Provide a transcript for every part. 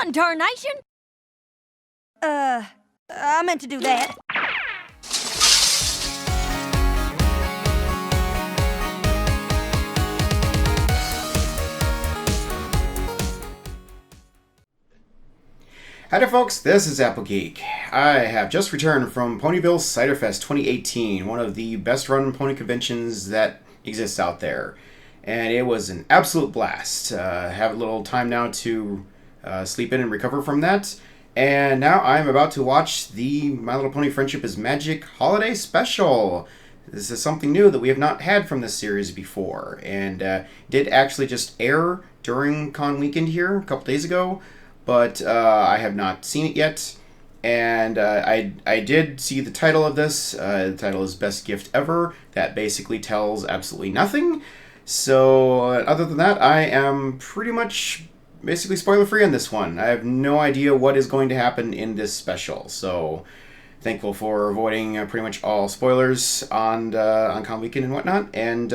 fun, tarnation! I meant to do that. Hi there folks, this is Applegeek. I have just returned from Ponyville Ciderfest 2018, one of the best run pony conventions that exists out there. And it was an absolute blast. I have a little time now to sleep in and recover from that. And now I'm about to watch the My Little Pony Friendship is Magic Holiday Special. This is something new that we have not had from this series before. And did actually just air during Con Weekend here a couple days ago. But I have not seen it yet, and I did see the title of this. The title is Best Gift Ever. That basically tells absolutely nothing. So other than that, I am pretty much basically spoiler-free on this one. I have no idea what is going to happen in this special, so thankful for avoiding pretty much all spoilers on Con Weekend and whatnot. And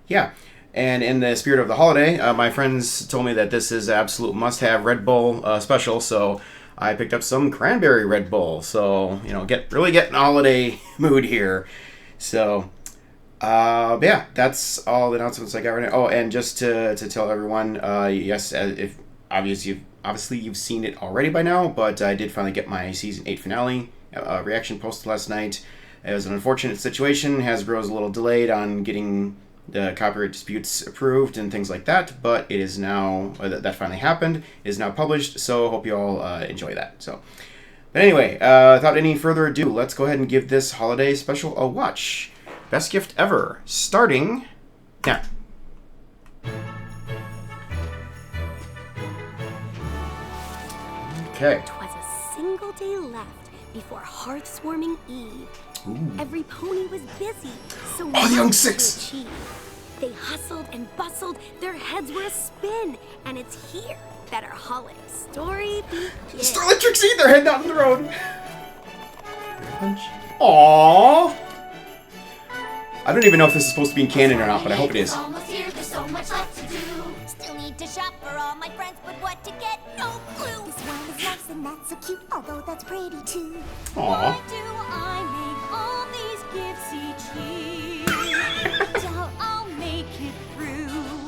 yeah. And in the spirit of the holiday, my friends told me that this is an absolute must-have Red Bull special, so I picked up some cranberry Red Bull. So, you know, really get in holiday mood here. So, yeah, that's all the announcements I got right now. Oh, and just to tell everyone, yes, if obviously you've seen it already by now, but I did finally get my Season 8 finale reaction posted last night. It was an unfortunate situation. Hasbro's a little delayed on getting the copyright disputes approved and things like that, but it is now, that finally happened, it is now published, so hope you all enjoy that. So, but anyway, without any further ado, let's go ahead and give this holiday special a watch. Best Gift Ever, starting now. Okay. 'Twas a single day left before hearth-warming Eve. Ooh. Every pony was busy, so Oh, the young much six! to achieve. They hustled and bustled, their heads were a spin, and it's here that our holiday story begins. Starlight Trixie, they're heading out on the road. Aww. I don't even know if this is supposed to be in canon or not, but I hope it is. Almost here, there's so much left to do. Still need to shop for all my friends, but what to get, no clue. This one is nice and that's so cute, although that's pretty too. Aww. Why do I make all these gifts each year? Doubt I'll make it through.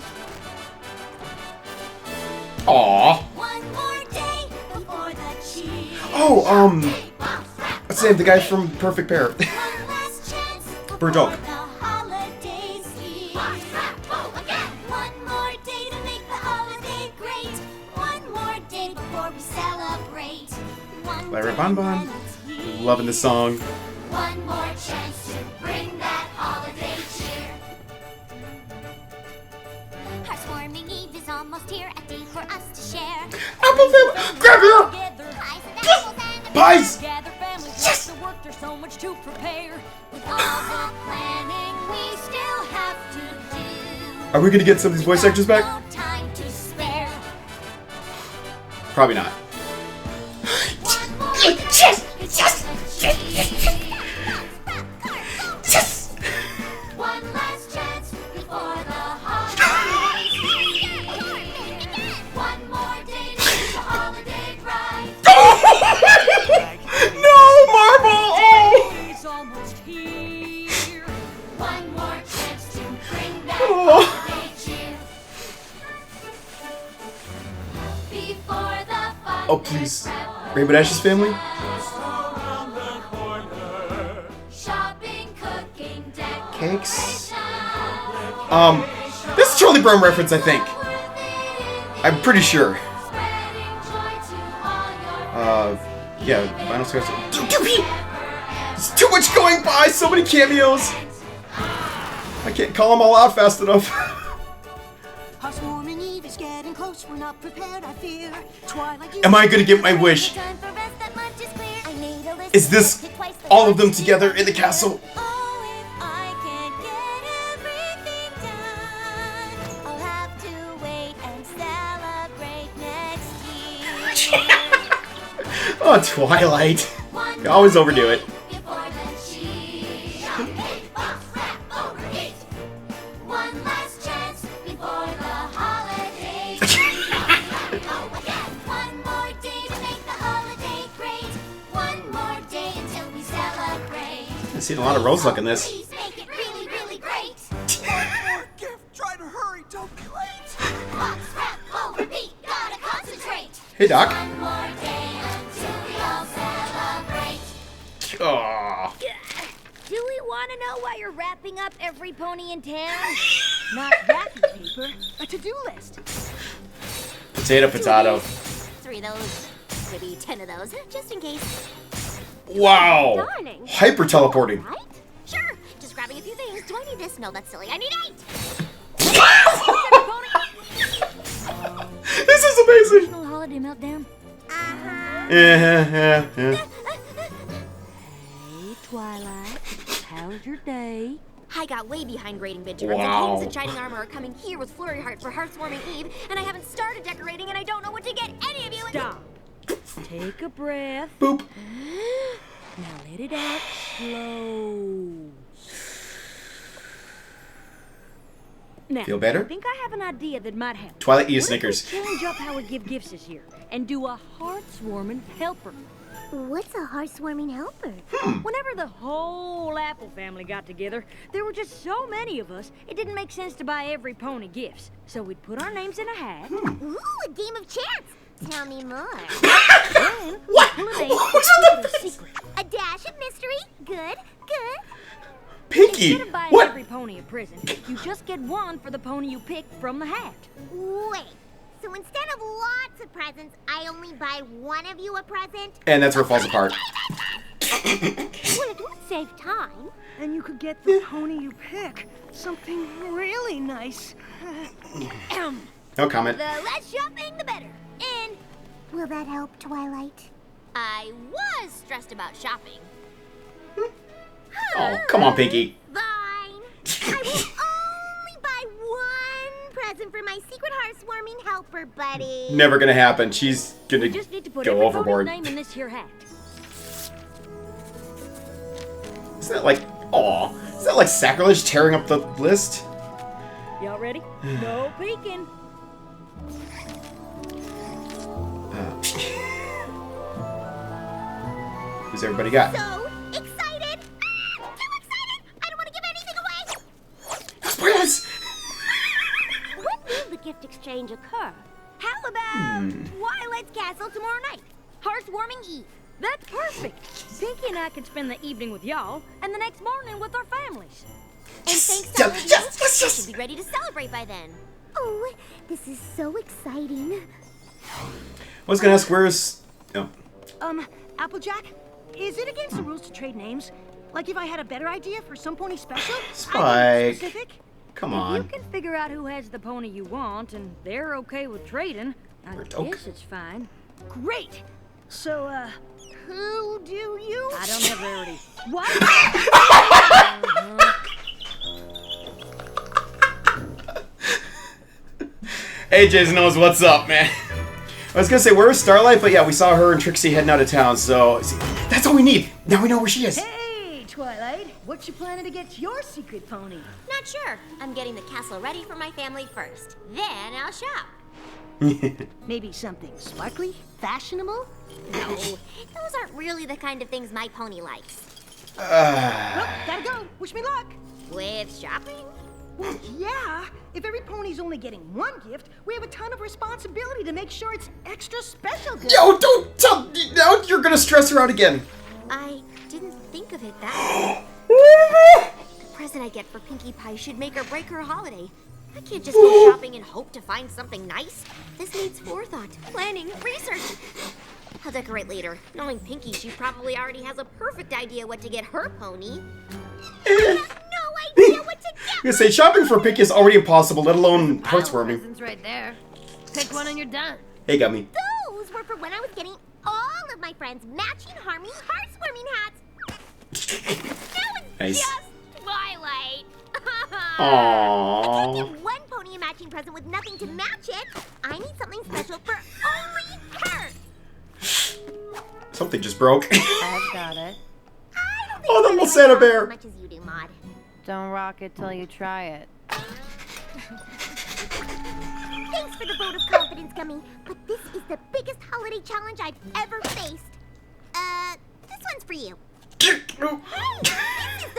Aww. One more day before the cheer. Oh, what's his name? The guy from Perfect Pair. One last chance Bird dog. before the holidays here. One more day to make the holiday great. One more day before we celebrate. One Lyra day Bonbon. when it's here. Loving the song. One more chance to bring that holiday cheer. Our swarming Eve is almost here, a day for us to share. Apple family, grab her! Together, pies and apples and a Pies! gather families, yes! The work, there's so much to prepare. With all the planning we still have to do. Are we gonna get some of these voice actors back? No time to spare. Probably not. One more Yes! Yes! Yes! One last chance before the holidays begin. One more day to make the holiday bright. No, Marble! Oh! It's almost here. One more chance to bring that Oh. holiday cheer. Before the fun Oh, please. Rainbow Dash's family? shopping, cooking, Cakes? This is Charlie Brown reference, I think. I'm pretty sure. Yeah, Vinyl Squares. There's too much going by, so many cameos. I can't call them all out fast enough. Our swarming Eve is getting close, we're not prepared, I fear. Twilight, Am I gonna get my wish? Time for rest, that much is clear. I need a list Is this to twice the all of them quantity. together in the castle? Oh, if I can't get everything done, I'll have to wait and celebrate next year. Oh, Twilight. One You always overdo it. before the cheer. Shopping, box, wrap, overheat. One last chance before the holidays. Go again. seen a lot of rose luck in this. Please make it really, really great. More gift. Try to hurry. Don't be late. Box, wrap, fold, repeat. Gotta concentrate. Hey, Doc. One more day until we all celebrate. Aw. Do we want to know why you're wrapping up every pony in town? Not wrapping paper. A to-do list. Potato, potato. 3 of those, maybe 10 of those, just in case. Wow. Darling. Hyper teleporting. Right? Sure. Just grabbing a few things. Do I need this? No, that's silly. I need 8. This is amazing. National holiday meltdown. Yeah. Hey, Twilight. How's your day? I got way behind grading Benjamins, Wow. and Kings and Shining Armor are coming here with Flurry Heart for Heartswarming Eve, and I haven't started decorating, and I don't know what to get any of you. Stop. Take a breath. Boop. Now let it out slow. Now, Feel better? I think I have an idea that might help. Twilight, eat a What if Snickers. we change up how we give gifts this year and do a heartswarming helper? What's a heartswarming helper? Whenever the whole Apple family got together, there were just so many of us, it didn't make sense to buy every pony gifts. So we'd put our names in a hat, Ooh, a game of chance. Tell me more. then What? pull a name What's and with keep it a the- secret. A dash of mystery. Good, good. Pinky. Instead of buying What? every pony a present, you just get one for the pony you pick from the hat. Wait. So instead of lots of presents, I only buy one of you a present? And that's where it falls apart. Well, it would save time. And you could get the pony you pick. Something really nice. No comment. The less shopping, the better. And will that help, Twilight? I was stressed about shopping. Oh, come on, Pinky. Fine. I will only buy one present for my secret heartswarming helper, buddy. Never gonna happen. She's gonna You just need to put go every overboard. pony's name in this here hat. Isn't that like, aw, is that like sacrilege tearing up the list? Y'all ready? No peeking. Who's everybody got? So excited! Ah, too excited! I don't want to give anything away! Spoilers! When will the gift exchange occur? How about Twilight's Castle tomorrow night? Heartswarming Eve. That's perfect. Pinky and I can spend the evening with y'all, and the next morning with our families. And thanks to Yes, all of you, yes, yes, we yes. should be ready to celebrate by then. Oh, this is so exciting. I was gonna ask where's... Oh. Applejack, is it against the rules to trade names? Like if I had a better idea for some pony special? Spike. I'd be specific. Come If you on. can figure out who has the pony you want, and they're okay with trading, I Oak. guess it's fine. Great. So, who do you? I don't have rarity. What? AJ knows what's up, man. I was gonna say, where's Starlight? But yeah, we saw her and Trixie heading out of town, so... See, that's all we need. Now we know where she is. Hey, Twilight. What you planning to get your secret pony? Not sure. I'm getting the castle ready for my family first. Then I'll shop. Maybe something sparkly, fashionable? No, those aren't really the kind of things my pony likes. Well, gotta go. Wish me luck. With shopping? Well, yeah. If every pony's only getting one gift, we have a ton of responsibility to make sure it's extra special good. Yo, don't tell... Now you're gonna stress her out again. I didn't think of it that way. The present I get for Pinkie Pie should make or break her holiday. I can't just go shopping and hope to find something nice. This needs forethought, planning, research. I'll decorate later. Knowing Pinkie, she probably already has a perfect idea what to get her pony. I have no idea what to I'm get. gonna say, shopping for Pinky is already impossible, let alone heartswarming. Presents right there. Pick one and you're done. Hey, Gummy. Those were for when I was getting all of my friends matching Harmy heartswarming hats. That was Nice. just Twilight. Aww. I can't give one pony a matching present with nothing to match it. I need something special for only her. Something just broke. I've got it. I don't think Oh, the I little like Santa that bear. as much as you do, Maud. Don't rock it till you try it. Thanks for the vote of confidence, Gummy. But this is the biggest holiday challenge I've ever faced. This one's for you. Hey, this is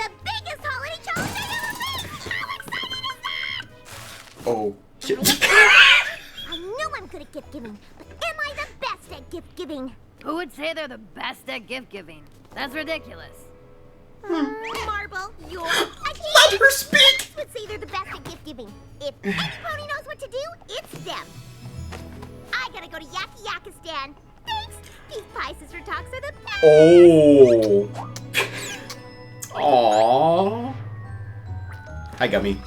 Oh. I know I'm good at gift giving, but am I the best at gift giving? Who would say they're the best at gift giving? That's ridiculous. Marble, you're Let her speak! would say they're the best at gift giving. If any pony knows what to do, it's them. I gotta go to Yakistan. Thanks. These pie sister talks are the best. Oh. Aww. Hi, Gummy.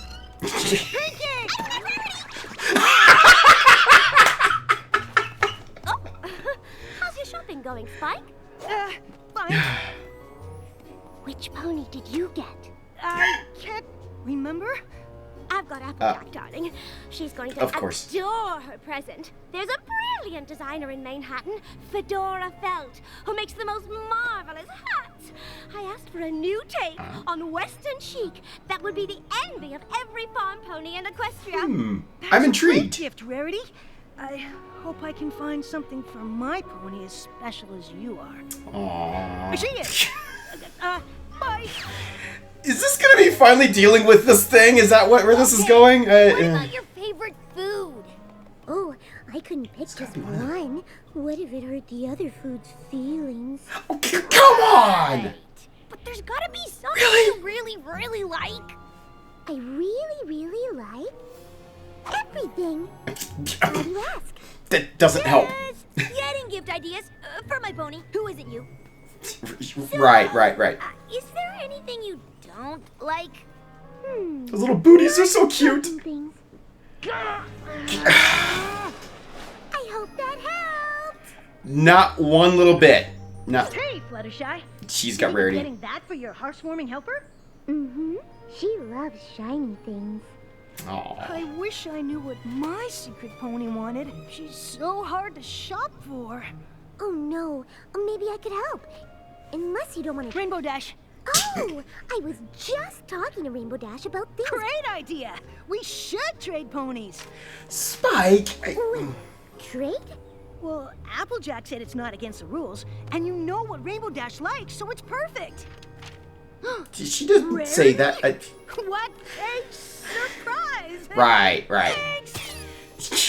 How's your shopping going, Spike? Fine. Which pony did you get? I can't remember. I've got Applejack, darling. She's going to Of course. adore her present. There's a brilliant designer in Manhattan, Fedora Felt, who makes the most marvelous hats. I asked for a new take on Western chic that would be the envy of every farm pony in Equestria. I'm Great intrigued. gift, Rarity. I hope I can find something for my pony as special as you are. Aww. She is. Bye. Is this gonna be finally dealing with this thing? Is that where this is going? What about your favorite food? Oh, I couldn't pick just one. What if it hurt the other food's feelings? Okay, come on! But there's gotta be something Really? you really like. I really like everything. Why do you ask? That doesn't help. Getting gift ideas for my pony. Who isn't you? Right. Is there anything you don't like? Those little booties are so cute. Things. I hope that helped. Not one little bit. No. Hey, Fluttershy. She's You got think Rarity. Getting that for your heartwarming helper? Mm-hmm. She loves shiny things. Aww. I wish I knew what my secret pony wanted. She's so hard to shop for. Oh no, maybe I could help. Unless you don't want to. Rainbow Dash. Oh, I was just talking to Rainbow Dash about this. Great idea. We should trade ponies. Spike. Wait, trade? Well, Applejack said it's not against the rules, and you know what Rainbow Dash likes, so it's perfect. She didn't say that. What a surprise! Right.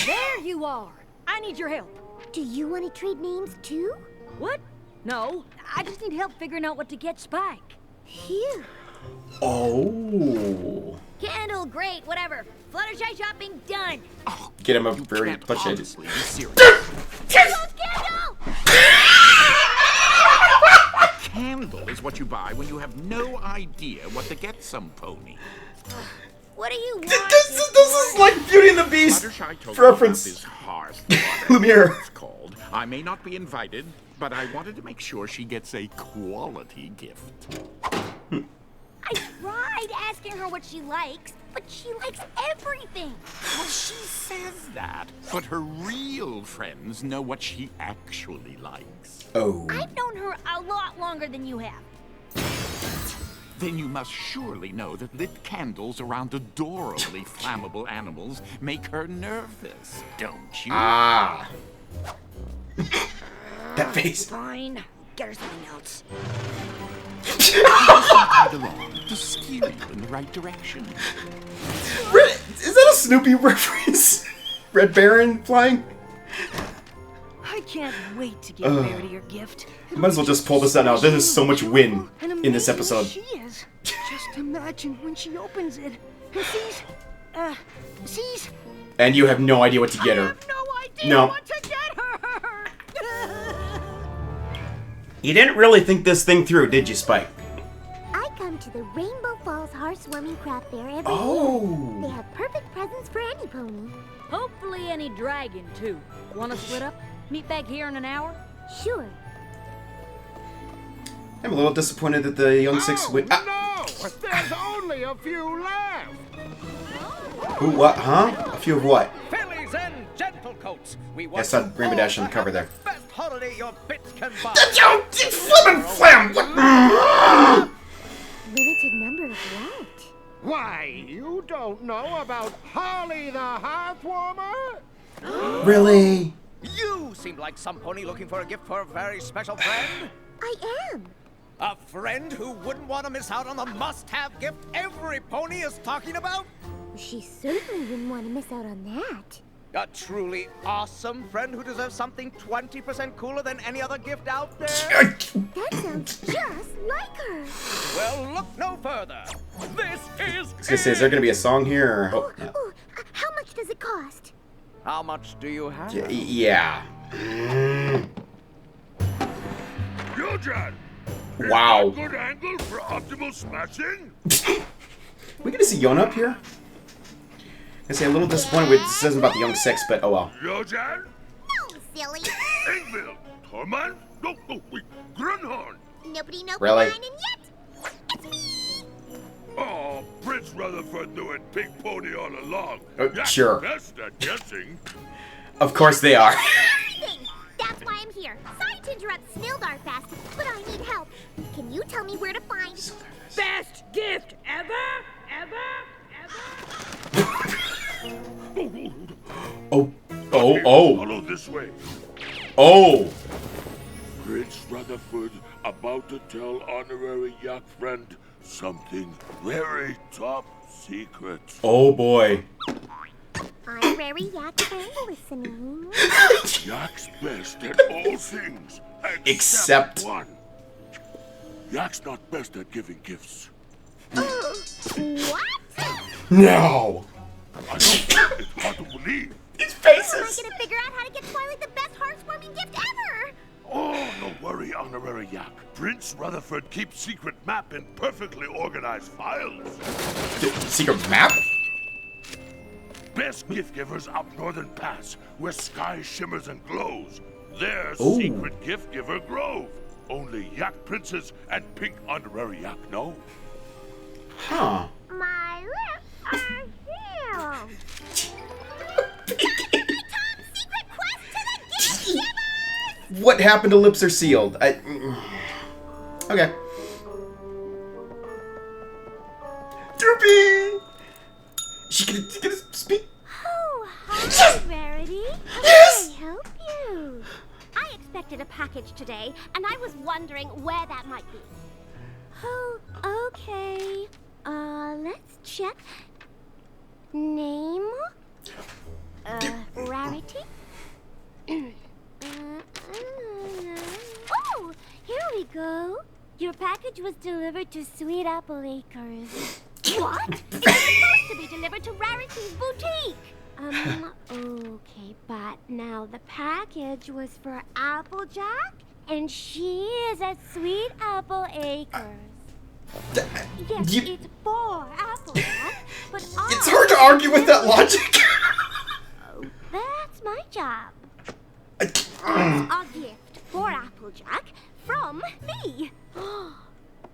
There you are. I need your help. Do you want to trade names too? What? No, I just need help figuring out what to get Spike. Phew. Oh. Candle, great, whatever. Fluttershy shopping done. Get him a You very can't plush head. honestly be serious. Candle! Candle is what you buy when you have no idea what to get some pony. What do you want? This is like Beauty and the Beast Fluttershy told reference. me about this hearth Lumiere. it's called. I may not be invited, but I wanted to make sure she gets a quality gift. I tried asking her what she likes, but she likes everything. Well, she says that, but her real friends know what she actually likes. Oh. I've known her a lot longer than you have. Then you must surely know that lit candles around adorably flammable animals make her nervous, don't you? Ah. That face. Fine. Get her something else. Tag along to steer you in the right direction. Is that a Snoopy reference? Red Baron flying? I can't wait to give Rarity your gift. Might as well just pull this out now. There's so much win And in this amazing episode. She is. Just imagine when she opens it and sees. And you have no idea what to get I her. have no idea No. what to get her. You didn't really think this thing through, did you, Spike? I come to the Rainbow Falls Heartwarming Craft Fair every year. They Oh. have perfect presents for any pony. Hopefully any dragon, too. Want to split up? Meet back here in an hour? Sure. I'm a little disappointed that the young six win. Ah. No! There's only a few left! Who? What? Huh? A few of what? Fillies and gentlecoats! We I want saw you Rainbow all Dash on the to cover have there. the best holiday your bits can buy! Flim and flam! What? Limited number of what? Why, you don't know about Holly the Hearthwarmer? Really? You seem like some pony looking for a gift for a very special friend. I am. A friend who wouldn't want to miss out on the must-have gift every pony is talking about? She certainly wouldn't want to miss out on that. A truly awesome friend who deserves something 20% cooler than any other gift out there? That sounds just like her. Well, look no further. This is I was gonna say, is there gonna be a song here? Or... Oh, how much does it cost? How much do you have? Yeah. Yojan! Wow. Good angle for optimal smashing? We gonna see Yona up here? I say a little disappointed with this isn't about the young six, but oh well. Yojan? No, silly. Engville? Tormund? No, wait. Grunhorn? Nobody knows Really? mine, and yet it's me. Oh, Prince Rutherford knew it, Pink Pony all along. Sure. Best at guessing. Of course they are. Everything. That's why I'm here. Sorry to interrupt Snildar Fest, but I need help. Can you tell me where to find... Best gift ever? Oh. Follow this way. Oh. Prince Rutherford about to tell honorary yak friend something very top secret. Oh boy. Honorary yak friend listening. Yak's best at all things Except one. Yak's not best at giving gifts. What? No. I know, it's hard to believe. These How am I faces. gonna figure out how to get Twilight the best heartwarming gift ever? Oh, no worry, honorary yak. Prince Rutherford keeps secret map in perfectly organized files. Secret map? Best gift givers up Northern Pass, where sky shimmers and glows. There's Ooh. secret gift giver Grove. Only yak princes and pink honorary yak know. Huh. My lips are healed. Top secret quest to the gift givers! What happened to lips are sealed? Okay. Droopy! She gonna speak? Oh, hi, Rarity. How Yes! can I help you? I expected a package today, and I was wondering where that might be. Oh, okay. Let's check. Name? Rarity? Oh, here we go. Your package was delivered to Sweet Apple Acres. What? It was supposed to be delivered to Rarity's boutique. Okay, but now the package was for Applejack, and she is at Sweet Apple Acres. Yes, it's for Applejack, but It's hard to argue with that logic. Oh, that's my job. A gift for Applejack from me.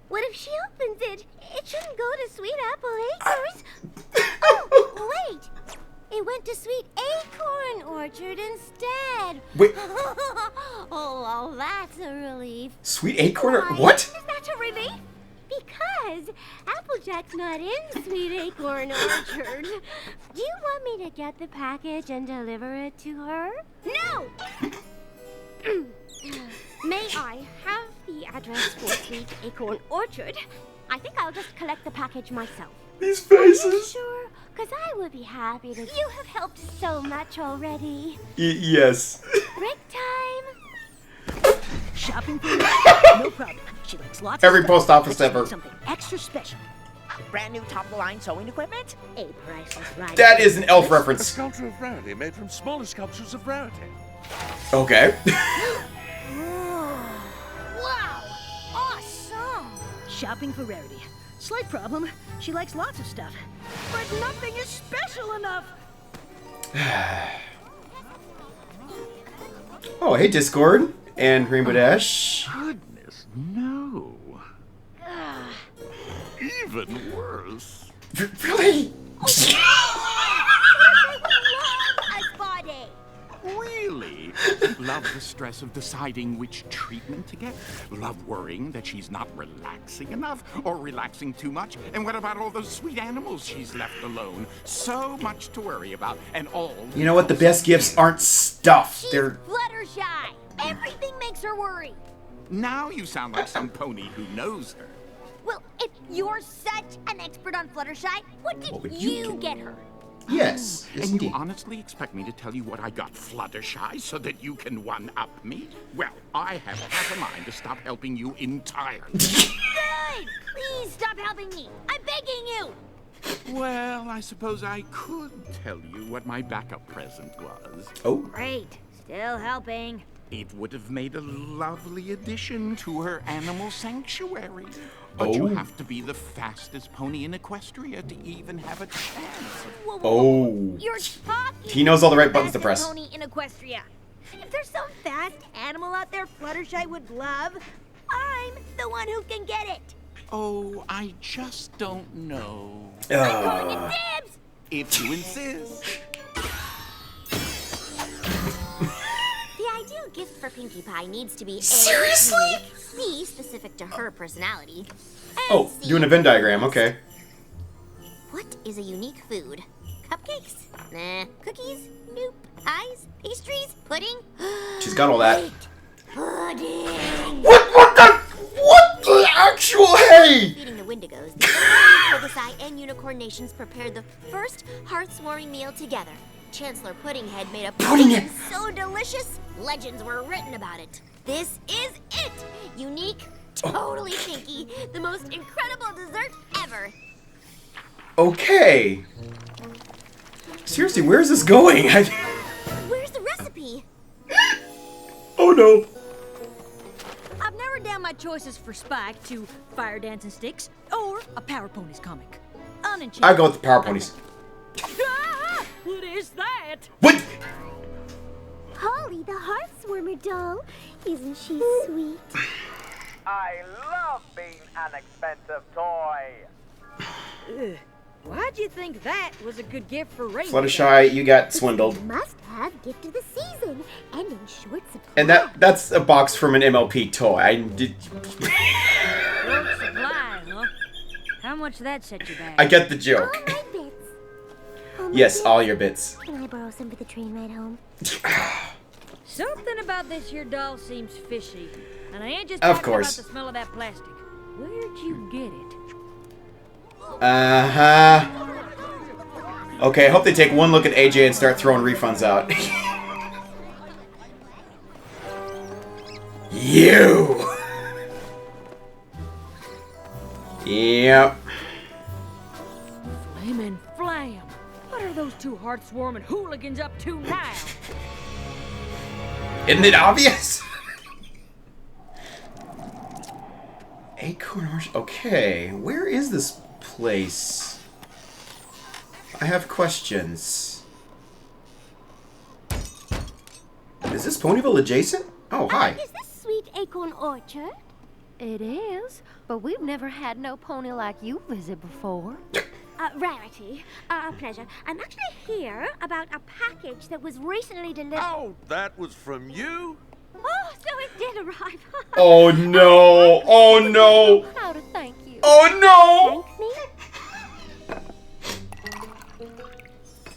What if she opens it? It shouldn't go to Sweet Apple Acres. Oh, wait. It went to Sweet Acorn Orchard instead. Wait. Oh, that's a relief. Sweet Acorn? Why What? is that a relief? Because Applejack's not in Sweet Acorn Orchard. Do you want me to get the package and deliver it to her? No! May I have the address for Sweet Acorn Orchard? I think I'll just collect the package myself. These faces. Sure, because I would be happy to. You have helped so much already. Yes. Break time. Shopping for her? No problem. She likes lots Every of post stuff, office but she ever. needs something extra special. Brand new top-of-the-line sewing equipment? A priceless ride. That is an elf A reference. sculpture of rarity made from smaller sculptures of rarity. Okay. Wow! Awesome! Shopping for Rarity. Slight problem. She likes lots of stuff, but nothing is special enough. Oh, hey, Discord and Rainbow Dash. Goodness, no. Even worse. Really? I would love a spa day. Really? Love the stress of deciding which treatment to get? Love worrying that she's not relaxing enough or relaxing too much? And what about all those sweet animals she's left alone? So much to worry about, and all... You know what? The best gifts aren't stuff. She's They're... Fluttershy. Everything makes her worry. Now you sound like some pony who knows her. Well, if You're such an expert on Fluttershy. What What did would you you get? get her? Yes. Yes, And you indeed. honestly expect me to tell you what I got Fluttershy so that you can one-up me? Well, I have half a mind to stop helping you entirely. Good! Please stop helping me. I'm begging you. Well, I suppose I could tell you what my backup present was. Oh. Great. Still helping. It would have made a lovely addition to her animal sanctuary. But you Oh. have to be the fastest pony in Equestria to even have a chance. Whoa, whoa, whoa. Oh. You're talking. He knows all the right buttons to fastest press. Pony in Equestria. If there's some fast animal out there Fluttershy would love, I'm the one who can get it. Oh, I just don't know. I'm calling it dibs. If you insist. The ideal gift for Pinkie Pie needs to be A, Seriously? unique, B, specific to her personality, and Oh, C, doing a Venn diagram. Okay. what is a unique food? Cupcakes? Nah. Cookies? Nope. Pies? Pastries? Pudding? She's got all that. Wait. Pudding! What the actual hey? Feeding the Wendigos, the Pegasi and Unicorn Nations prepared the first heart-warming meal together. Chancellor Puddinghead made a pudding so delicious, legends were written about it. This is it! Unique, totally Pinky, the most incredible dessert ever. Okay. Seriously, where's this going? Where's the recipe? Oh no. I've narrowed down my choices for Spike to Fire Dancing Sticks or a Power Ponies comic. Unenchanted. I go with the Power Ponies. Ah, what is that? What? Holly, the Hearthswarmer doll. Isn't she sweet? I love being an expensive toy. Ugh. Why'd you think that was a good gift for Rainbow? Fluttershy, you got swindled. Must have gift of the season and in short supply. And that's a box from an MLP toy. I did. Short supply, huh? How much did that set you back? I get the All joke. my bits. All my Yes, bits. all your bits. Can I borrow some for the train ride home? Something about this here doll seems fishy. And I ain't just Of talking course. about the smell of that plastic. Where'd you get it? Uh-huh. Okay, I hope they take one look at AJ and start throwing refunds out. You! Yep. Flamin' Flam! What are those two heart-swarming hooligans up to now? Isn't it obvious? Acorn Horse. Okay, where is this place? I have questions. Is this Ponyville adjacent? Oh, hi. Is this Sweet Acorn Orchard? It is, but we've never had no pony like you visit before. Rarity. A pleasure. I'm actually here about a package that was recently delivered. Oh, that was from you? Oh, so it did arrive. Oh no! Oh no! How to thank you. Oh no! Thank me?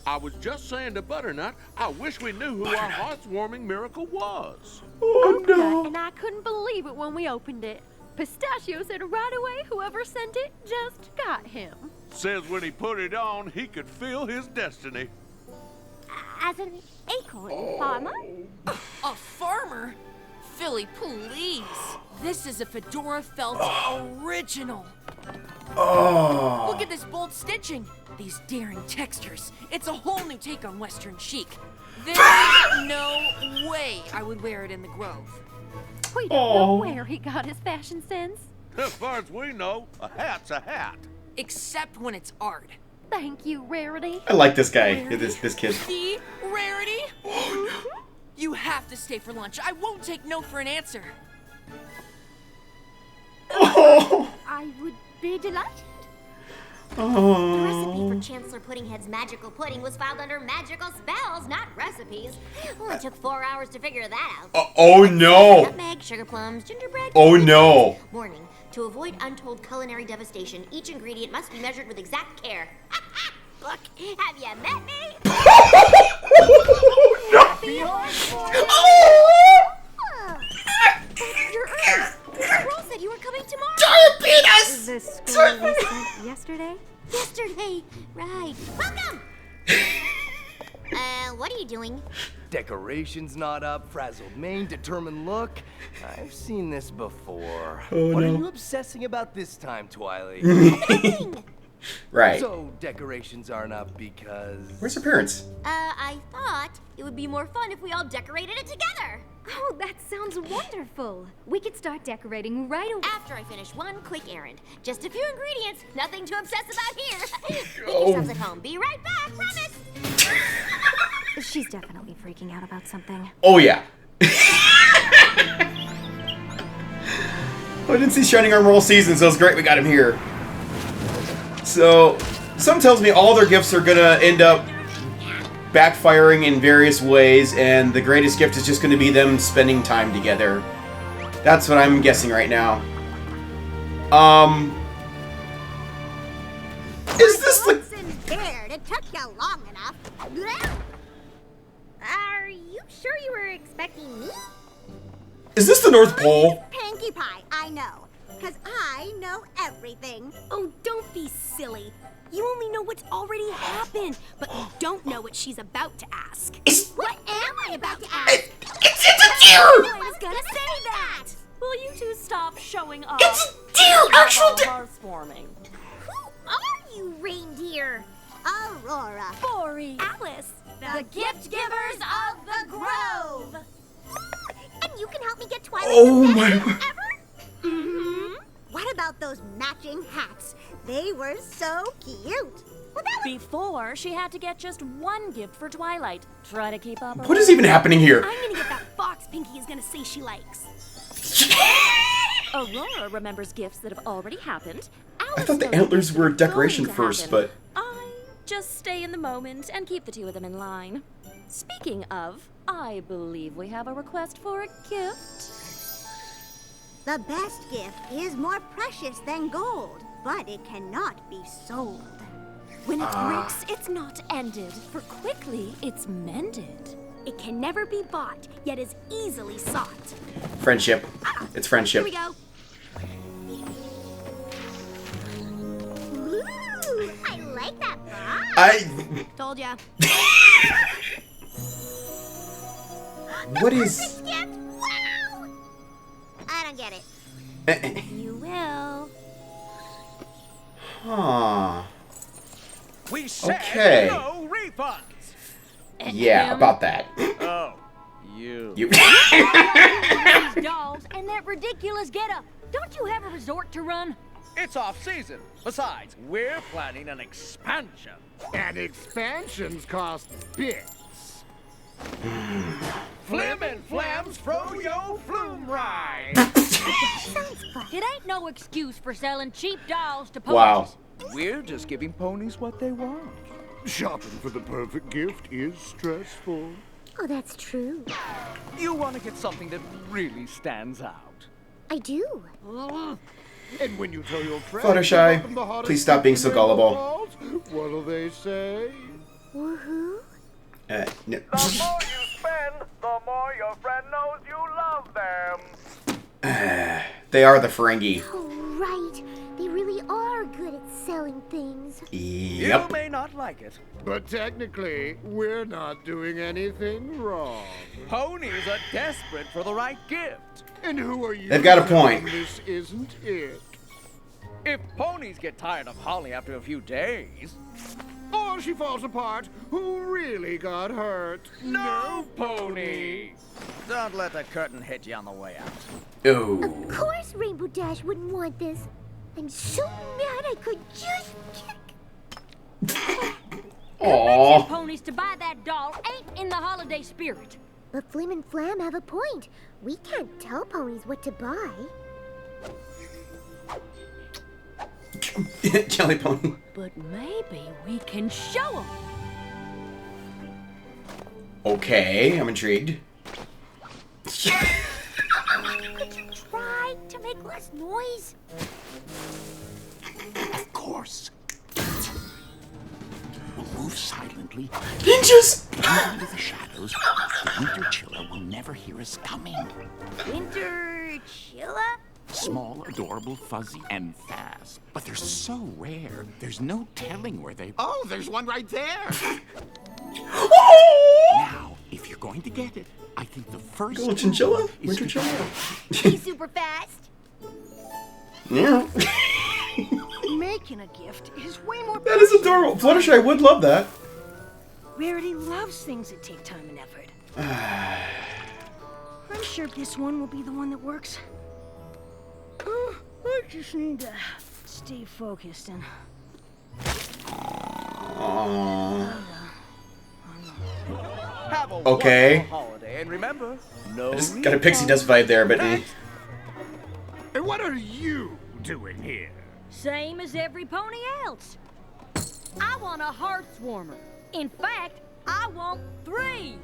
I was just saying to Butternut, I wish we knew who our heartwarming miracle was. Oh no! And I couldn't believe it when we opened it. Pistachio said right away whoever sent it just got him. Says when he put it on, he could feel his destiny. As an acorn farmer? A farmer? Philly, please. This is a Fedora Felt original. Oh! Look at this bold stitching. These daring textures. It's a whole new take on Western chic. There's no way I would wear it in the Grove. We don't know where he got his fashion sense. As far as we know, a hat's a hat. Except when it's art. Thank you, Rarity. I like this guy, this kid. See, Rarity? You have to stay for lunch. I won't take no for an answer. Oh! I would be delighted. The Oh! recipe for Chancellor Puddinghead's magical pudding was filed under magical spells, not recipes. Only took 4 hours to figure that out. Oh no! Nutmeg, sugar plums, gingerbread. Oh no! Warning: to avoid untold culinary devastation, each ingredient must be measured with exact care. Look, have you met me? But you're early. The scroll said you were coming tomorrow. Diabetes! The school Right. Welcome! What are you doing? Decorations not up, frazzled mane, determined look. I've seen this before. Oh, what no. are you obsessing about this time, Twilight? Nothing! Right. So, decorations aren't up because... Where's her parents? I thought it would be more fun if we all decorated it together. Oh, that sounds wonderful. We could start decorating right away. After I finish one quick errand. Just a few ingredients, nothing to obsess about here. Make Oh. yourselves at home. Be right back, promise. She's definitely freaking out about something. Oh, yeah. I didn't see Shining Armor all season, so it's great we got him here. So, some tells me all their gifts are gonna end up backfiring in various ways, and the greatest gift is just gonna be them spending time together. That's what I'm guessing right now. Is this the... Beard, it took you long enough. Are you sure you were expecting me? Is this the North Pole? Pinkie Pie, I know. Because I know everything. Oh, don't be silly. You only know what's already happened, but you don't know what she's about to ask. What am I about to ask? It's a deer! I was gonna say that. Will you two stop showing off? It's a deer! Actual deer! Hearthwarming. Who are you, reindeer? Aurora. Bori. Alice, The gift givers of the Grove. And you can help me get Twilight Oh the my best word. gift ever? Mm-hmm. What about those matching hats? They were so cute. Well, that was Before, she had to get just one gift for Twilight. Try to keep up. What is even happening here? I'm gonna get that fox Pinky is gonna say she likes. Aurora remembers gifts that have already happened. I thought the antlers were a decoration first, but... I just stay in the moment and keep the two of them in line. Speaking of, I believe we have a request for a gift. the best gift is more precious than gold, but it cannot be sold. When it breaks, it's not ended, for quickly it's mended. It can never be bought, yet is easily sought. Friendship. It's friendship. Here we go. Ooh, I like that box. Told ya. What is... Gift? Wow! I don't get it. You will. Huh. We said Okay. no refunds. Yeah, about that. Oh, you. You. These dolls and that ridiculous getup. Don't you have a resort to run? It's off season. Besides, we're planning an expansion. And expansions cost bits. Flim and Flam's Fro-Yo Flume Ride. It ain't no excuse for selling cheap dolls to ponies. Wow. We're just giving ponies what they want. Shopping for the perfect gift is stressful. Oh, that's true. You want to get something that really stands out. I do. And when you tell your friends Fluttershy, about the hottest please stop being so gift in the gullible. world, what'll they say? Woohoo. No. The more you spend, the more your friend knows you love them. They are the Ferengi. Oh, right. They really are good at selling things. You Yep. may not like it. But technically, we're not doing anything wrong. Ponies are desperate for the right gift. And who are you? They've got a telling point. This isn't it. If ponies get tired of Holly after a few days, Or she falls apart, who really got hurt? no pony. Don't let the curtain hit you on the way out. Ooh. Of course Rainbow Dash wouldn't want this. I'm so mad I could just kick. Aww. Ponies to buy that doll ain't in the holiday spirit. But Flim and Flam have a point. We can't tell ponies what to buy. Jelly Pony. But maybe we can show them. Okay, I'm intrigued. Could you try to make less noise? Of course. We'll move silently Ninjas! into the shadows. The winter chiller will never hear us coming. Winter Chilla? Small, adorable, fuzzy, and fast. But they're so rare, there's no telling where they... Oh, there's one right there! Now, if you're going to get it, I think the first... Little chinchilla? rule is Winter to- chinchilla? Be super fast. Yeah. Making a gift is way more. That is adorable. Fluttershy, I would love that. Rarity loves things that take time and effort. I'm sure this one will be the one that works. I just need to stay focused and. Have a Okay. wonderful holiday, and remember, no. I just got a pixie dust vibe there, but And what are you doing here? Same as every pony else. I want a hearth warmer. In fact, I want 3.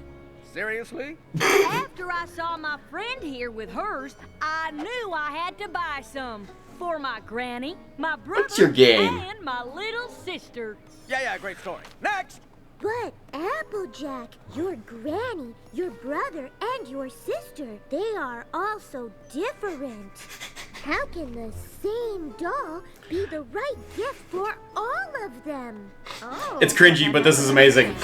Seriously? After I saw my friend here with hers, I knew I had to buy some. For my granny, my brother, What's your game? and my little sister. Yeah, great story. Next! But, Applejack, your granny, your brother, and your sister, they are all so different. How can the same doll be the right gift for all of them? Oh. it's cringy, but this is amazing.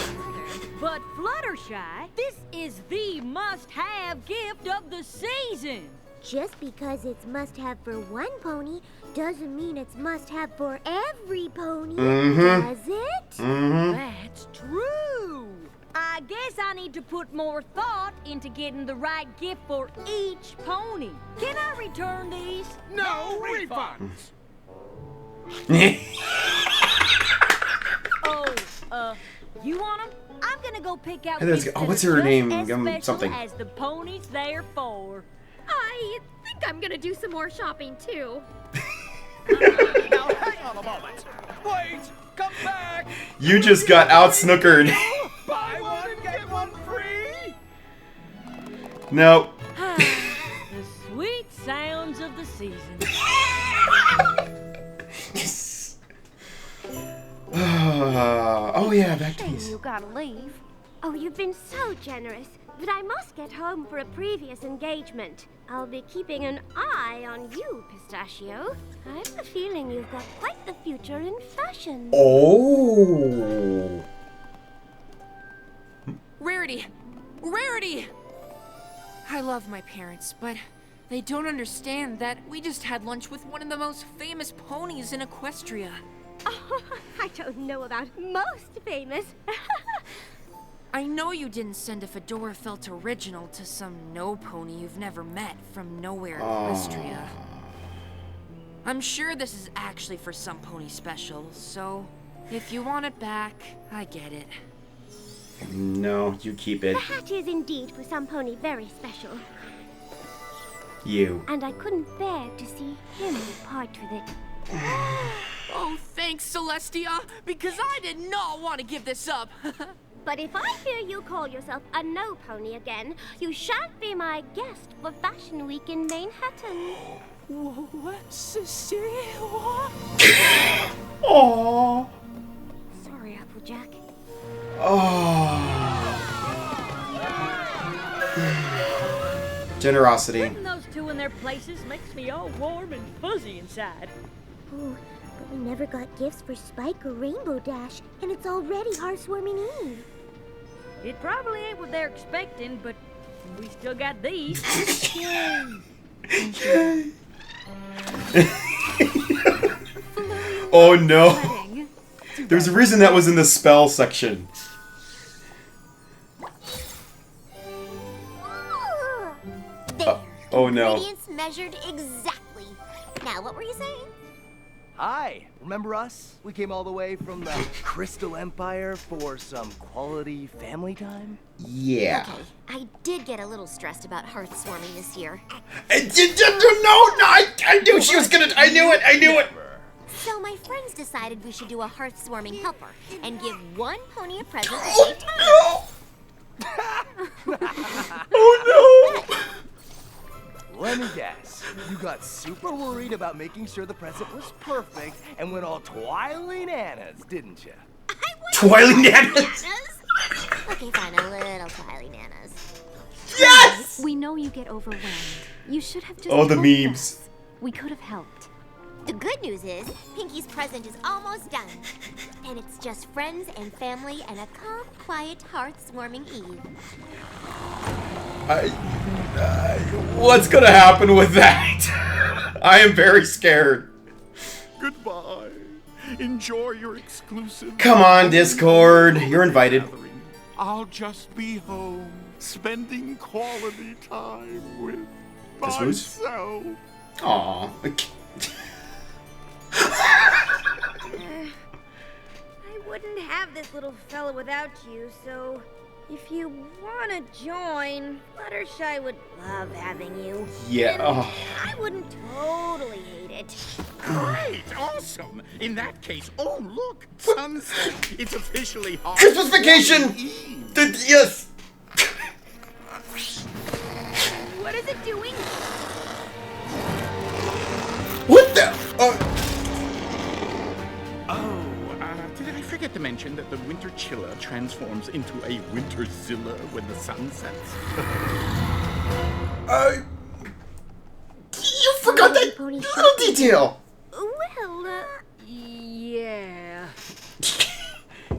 But Fluttershy, this is the must-have gift of the season. Just because it's must-have for one pony doesn't mean it's must-have for every pony, does it? That's true. I guess I need to put more thought into getting the right gift for each pony. Can I return these? No refunds. Oh, you want them? I'm gonna go pick out Hey, there's- gifts oh, that what's are her just name? as special Something. as the ponies they're for. I think I'm gonna do some more shopping too. Now hang on a moment. Wait! Come back! You just got out snookered. Buy one, get one free! No. The sweet sounds of the season. Oh yeah, back to these. You gotta leave. Oh, you've been so generous, but I must get home for a previous engagement. I'll be keeping an eye on you, Pistachio. I have a feeling you've got quite the future in fashion. Oh. Rarity! Rarity! I love my parents, but they don't understand that we just had lunch with one of the most famous ponies in Equestria. Oh, I don't know about most famous. I know you didn't send a Fedora Felt original to some no pony you've never met from nowhere Equestria. I'm sure this is actually for some pony special, so if you want it back, I get it. No, you keep it. The hat is indeed for some pony very special. You. And I couldn't bear to see him part with it. Oh, thanks, Celestia, because I did not want to give this up. But if I hear you call yourself a no pony again, you shan't be my guest for Fashion Week in Manhattan. What? Seriously? What? Oh. Sorry, Applejack. Oh. Generosity. Putting those two in their places makes me all warm and fuzzy inside. Oh, but we never got gifts for Spike or Rainbow Dash, and it's already Hearthwarming Eve. It probably ain't what they're expecting, but we still got these. Oh no. There's a reason that was in the spell section. There. Oh no. Ingredients measured exactly. Now, what were you saying? Hi, remember us? We came all the way from the Crystal Empire for some quality family time? Yeah. Okay, I did get a little stressed about Hearthwarming this year. I knew she was gonna. I knew it. So my friends decided we should do a Hearthwarming helper and give one pony a present at the same time. Oh no. Let me guess. You got super worried about making sure the present was perfect and went all Twily Nanas, didn't you? Twily Nanas? Okay, fine, a little Twily Nanas. Yes! We know you get overwhelmed. You should have just Oh, the told memes. us. We could have helped. The good news is, Pinky's present is almost done. And it's just friends and family and a calm, quiet, hearth-warming Eve. What's gonna happen with that? I am very scared. Goodbye. Enjoy your exclusive... Come on, Discord. You're invited. I'll just be home, spending quality time with This moose? myself. Aw. I wouldn't have this little fella without you, so if you want to join, Fluttershy would love having you. Yeah. And Oh. I wouldn't totally hate it. Great, awesome. In that case, oh look, sunset. It's officially hot. Christmas vacation. Yes. What is it doing? What the? Did I forget to mention that the winter chiller transforms into a winter zilla when the sun sets? You forgot that little detail. Well, yeah.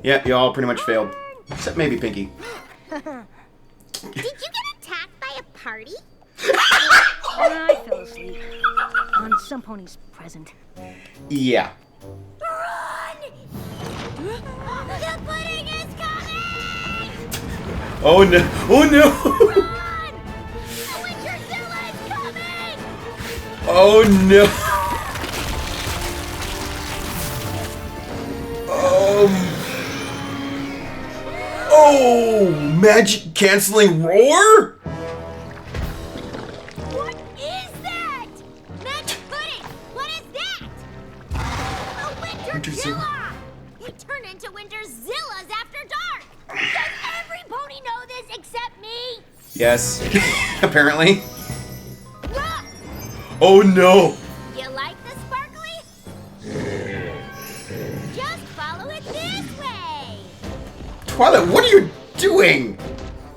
Yeah, you all pretty much failed. Except maybe Pinky. Did you get attacked by a party? I fell asleep on some pony's present. Yeah. Run! The pudding is coming! Oh no! Oh no! Run! The winter zilla is coming! Oh no! Oh! Magic canceling roar? What is that? Magic pudding! What is that? A winter zilla! You turn into winter zillas after dark! Does every pony know this except me? Yes. Apparently. Run! Oh no! You like the sparkly? Just follow it this way! Twilight, what are you doing?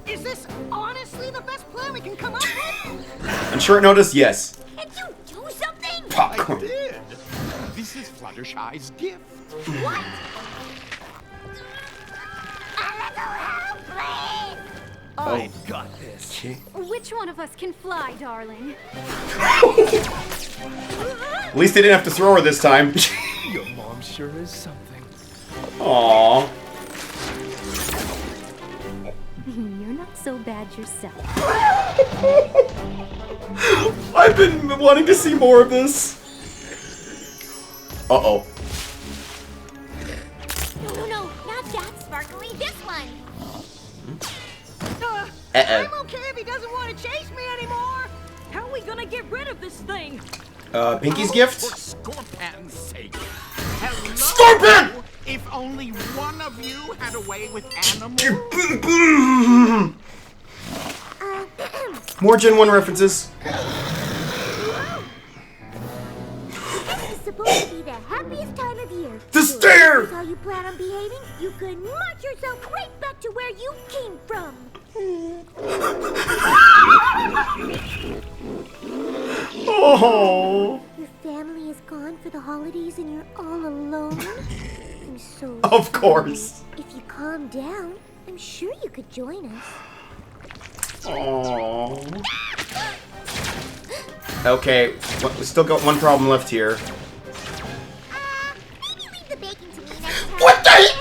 Is this honestly the best plan we can come up with? On short notice, yes. Can you do something? Popcorn. I did. This is Fluttershy's gift. What? A little help, please! I've got this. Which one of us can fly, darling? At least they didn't have to throw her this time. Your mom sure is something. Aww. You're not so bad yourself. I've been wanting to see more of this. Uh-oh. No, not that sparkly, this one! I'm okay if he doesn't want to chase me anymore. How are we gonna get rid of this thing? Pinky's gift? For Scorpan's sake. Hello? Scorpan! If only one of you had a way with animals. More Gen 1 references. This is supposed to be the happiest time of year. The stare! If how you plan on behaving, you could march yourself right back to where you came from. Oh. Your family is gone for the holidays and you're all alone? I'm so Of sorry. course. If you calm down, I'm sure you could join us. Aww. Okay, we still got one problem left here. Maybe leave the baking to me next time. What the?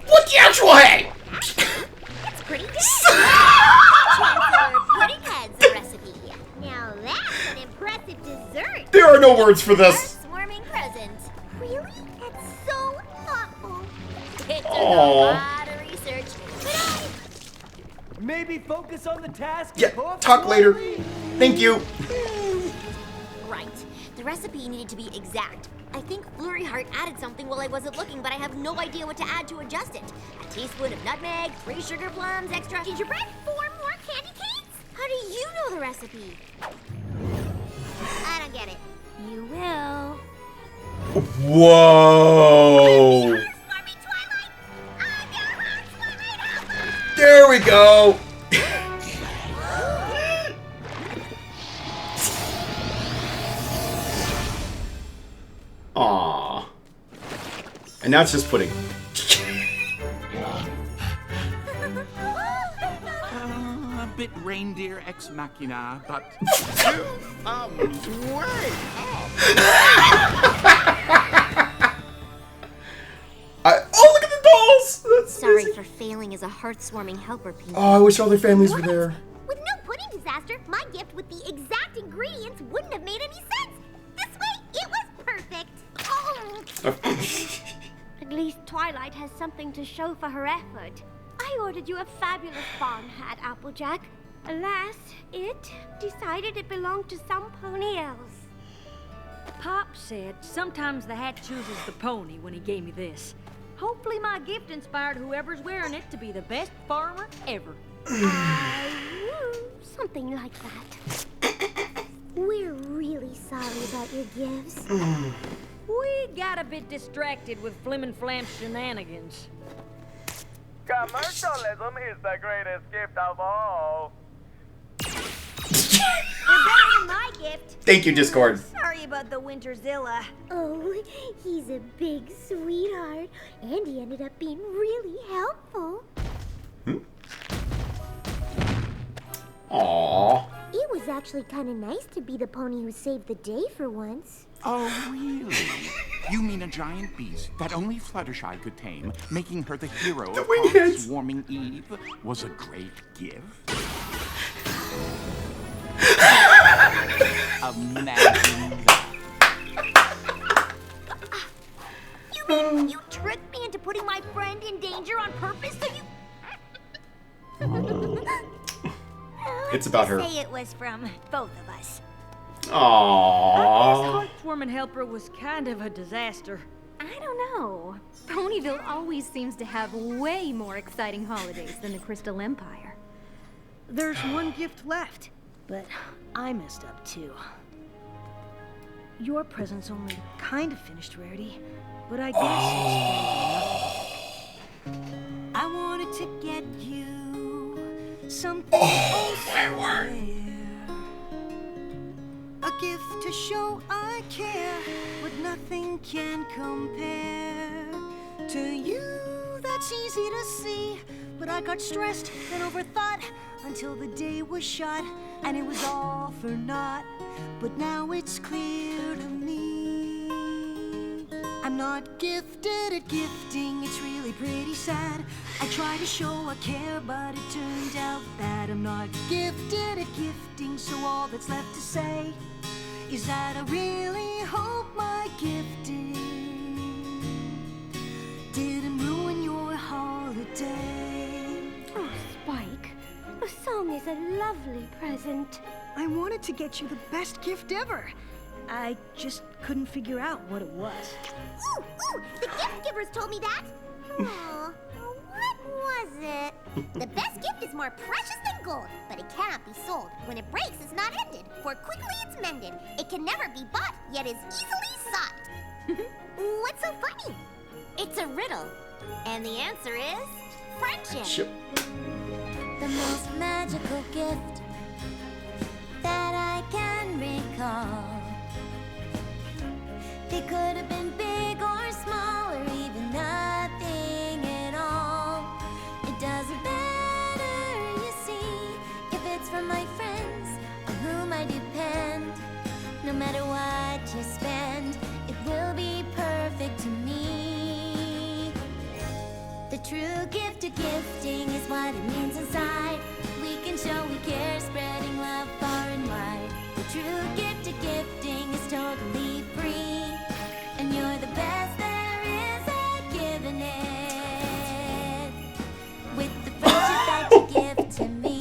What the actual hey? That's pretty good. Chancellor Pudding has the recipe. Now that's an impressive dessert. There are no words for this. A swarming present. Really? That's so thoughtful. It took a Aww. lot of research, but Maybe focus on the task. Yeah, talk later. Thank you. Right. The recipe needed to be exact. I think Flurry Heart added something while I wasn't looking, but I have no idea what to add to adjust it. A teaspoon of nutmeg, 3 sugar plums, extra gingerbread, 4 more candy canes? How do you know the recipe? I don't get it. You will. Whoa. Slurmy Twilight! I'm your heart slurming helper! There we go. And now it's just pudding. A bit reindeer ex machina, but 2 thumbs way up. Oh, look at the dolls! That's Sorry amazing. for failing as a heart-warming helper, Pinky. Oh, I wish all their families were there. With no pudding disaster, my gift with the exact ingredients wouldn't have made any sense. This way, it was perfect. Oh. At least Twilight has something to show for her effort. I ordered you a fabulous barn hat, Applejack. Alas, it decided it belonged to some pony else. Pop said sometimes the hat chooses the pony when he gave me this. Hopefully my gift inspired whoever's wearing it to be the best farmer ever. Something like that. We're really sorry about your gifts. We got a bit distracted with Flim and Flam's shenanigans. Commercialism is the greatest gift of all. You're better than my gift. Thank you, Discord. Sorry about the Winterzilla. Oh, he's a big sweetheart, and he ended up being really helpful. Aww. It was actually kind of nice to be the pony who saved the day for once. Oh, really? You mean a giant beast that only Fluttershy could tame, making her the hero of Heart's Warming Eve, was a great gift? Imagine that. You mean you tricked me into putting my friend in danger on purpose so you... It's about her. Say it was from both of us. This Aww. heartwarming helper was kind of a disaster. I don't know. Ponyville always seems to have way more exciting holidays than the Crystal Empire. There's one gift left, but I messed up too. Your present's only kind of finished, Rarity, but I guess it's better than nothing. I wanted to get you something my word. A gift to show I care, but nothing can compare to you. That's easy to see, but I got stressed and overthought until the day was shot, and it was all for naught. But now it's clear to me, I'm not gifted at gifting. It's really pretty sad. I try to show I care, but it turned out that I'm not gifted at gifting. So all that's left to say is that I really hope my gifting didn't ruin your holiday. Oh, Spike, the song is a lovely present. I wanted to get you the best gift ever. I just couldn't figure out what it was. Ooh, the gift givers told me that. Aw, what was it? The best gift is more precious than gold, but it cannot be sold. When it breaks, it's not ended, for quickly it's mended. It can never be bought, yet is easily sought. What's so funny? It's a riddle, and the answer is friendship. The most magical gift that I can recall. They could have been big or small, or even nothing at all. It doesn't matter, you see, if it's from my friends on whom I depend. No matter what you spend, it will be perfect to me. The true gift of gifting is what it means inside. We can show we care, spreading love far and wide. The true gift of gifting is totally free, and you're the best there is at giving it. With the friendship that you give to me.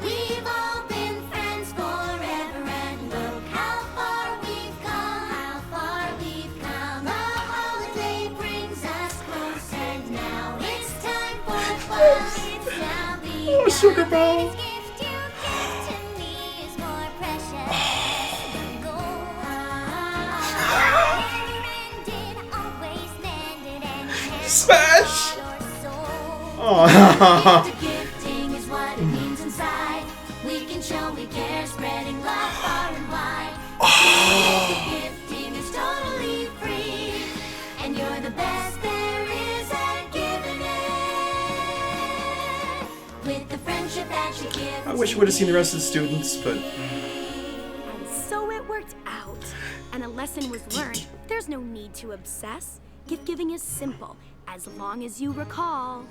We've all been friends forever, and look how far we've come. How far we've come. The holiday brings us close, and now it's time for fun. It's now begun. Oh, Sugar Bowl. This gift you give to me is more precious than gold. Never ended, always mended, and Smash! Oh. Aww. Gifting is what it means inside. We can show we care, spreading love far and wide. Gifting is I wish I would have seen the rest of the students, but... And so it worked out. And a lesson was learned. There's no need to obsess. Gift giving is simple, as long as you recall.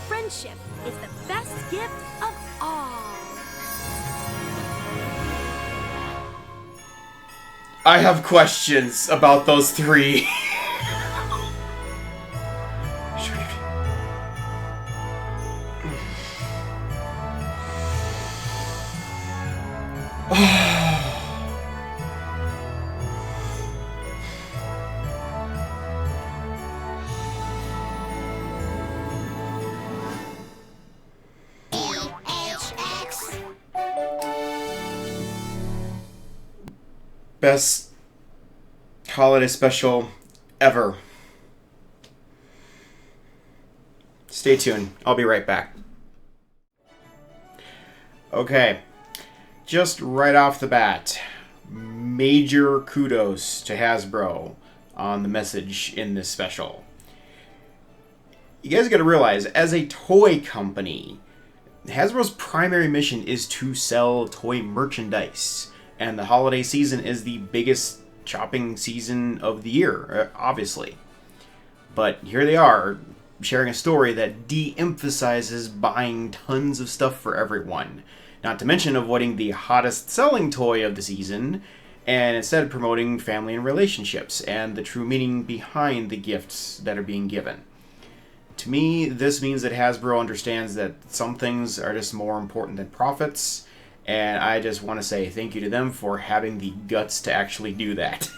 Friendship is the best gift of all. I have questions about those three. Best holiday special ever. Stay tuned. I'll be right back. Okay. Just right off the bat, major kudos to Hasbro on the message in this special. You guys gotta realize, as a toy company, Hasbro's primary mission is to sell toy merchandise. And the holiday season is the biggest shopping season of the year, obviously. But here they are, sharing a story that de-emphasizes buying tons of stuff for everyone. Not to mention avoiding the hottest selling toy of the season, and instead promoting family and relationships, and the true meaning behind the gifts that are being given. To me, this means that Hasbro understands that some things are just more important than profits, and I just want to say thank you to them for having the guts to actually do that.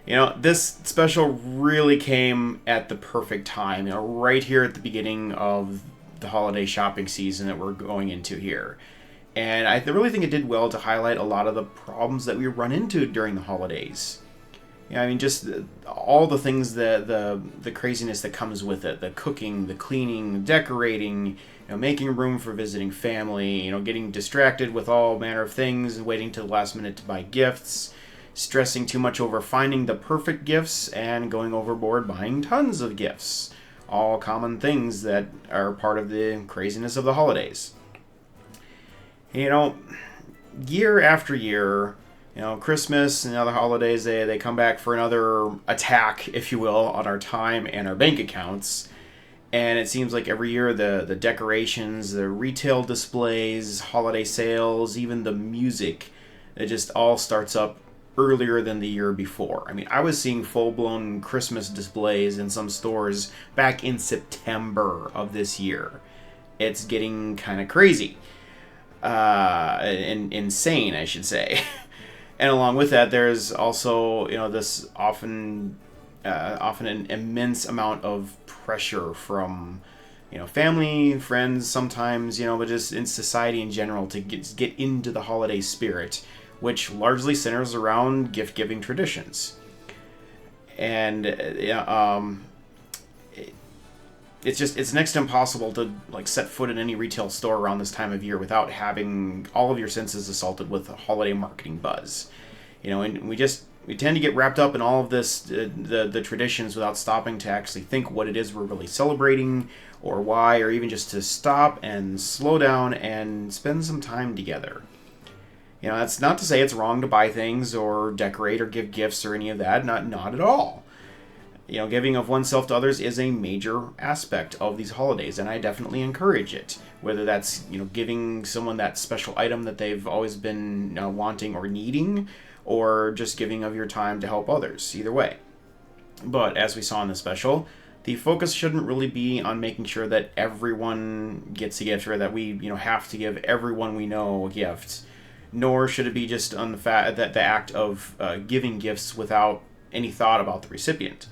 You know, this special really came at the perfect time, you know, right here at the beginning of the holiday shopping season that we're going into here. And I really think it did well to highlight a lot of the problems that we run into during the holidays. Yeah, I mean, just all the things, the craziness that comes with it, the cooking, the cleaning, the decorating, you know, making room for visiting family, you know, getting distracted with all manner of things and waiting till the last minute to buy gifts, stressing too much over finding the perfect gifts, and going overboard buying tons of gifts. All common things that are part of the craziness of the holidays. You know, year after year, you know, Christmas and other holidays, they come back for another attack, if you will, on our time and our bank accounts. And it seems like every year the decorations, the retail displays, holiday sales, even the music, it just all starts up earlier than the year before. I mean, I was seeing full-blown Christmas displays in some stores back in September of this year. It's getting kind of crazy. And insane, I should say. And along with that, there's also, you know, this often an immense amount of pressure from, you know, family, friends, sometimes, you know, but just in society in general to get into the holiday spirit, which largely centers around gift-giving traditions. And it's next to impossible to like set foot in any retail store around this time of year without having all of your senses assaulted with a holiday marketing buzz. You know, and we tend to get wrapped up in all of this, the traditions, without stopping to actually think what it is we're really celebrating, or why, or even just to stop and slow down and spend some time together. You know, that's not to say it's wrong to buy things or decorate or give gifts or any of that. Not at all. You know, giving of oneself to others is a major aspect of these holidays, and I definitely encourage it. Whether that's, you know, giving someone that special item that they've always been wanting or needing, or just giving of your time to help others. Either way. But as we saw in the special, the focus shouldn't really be on making sure that everyone gets a gift, or that we, you know, have to give everyone we know a gift. Nor should it be just on the fact that the act of giving gifts without any thought about the recipient.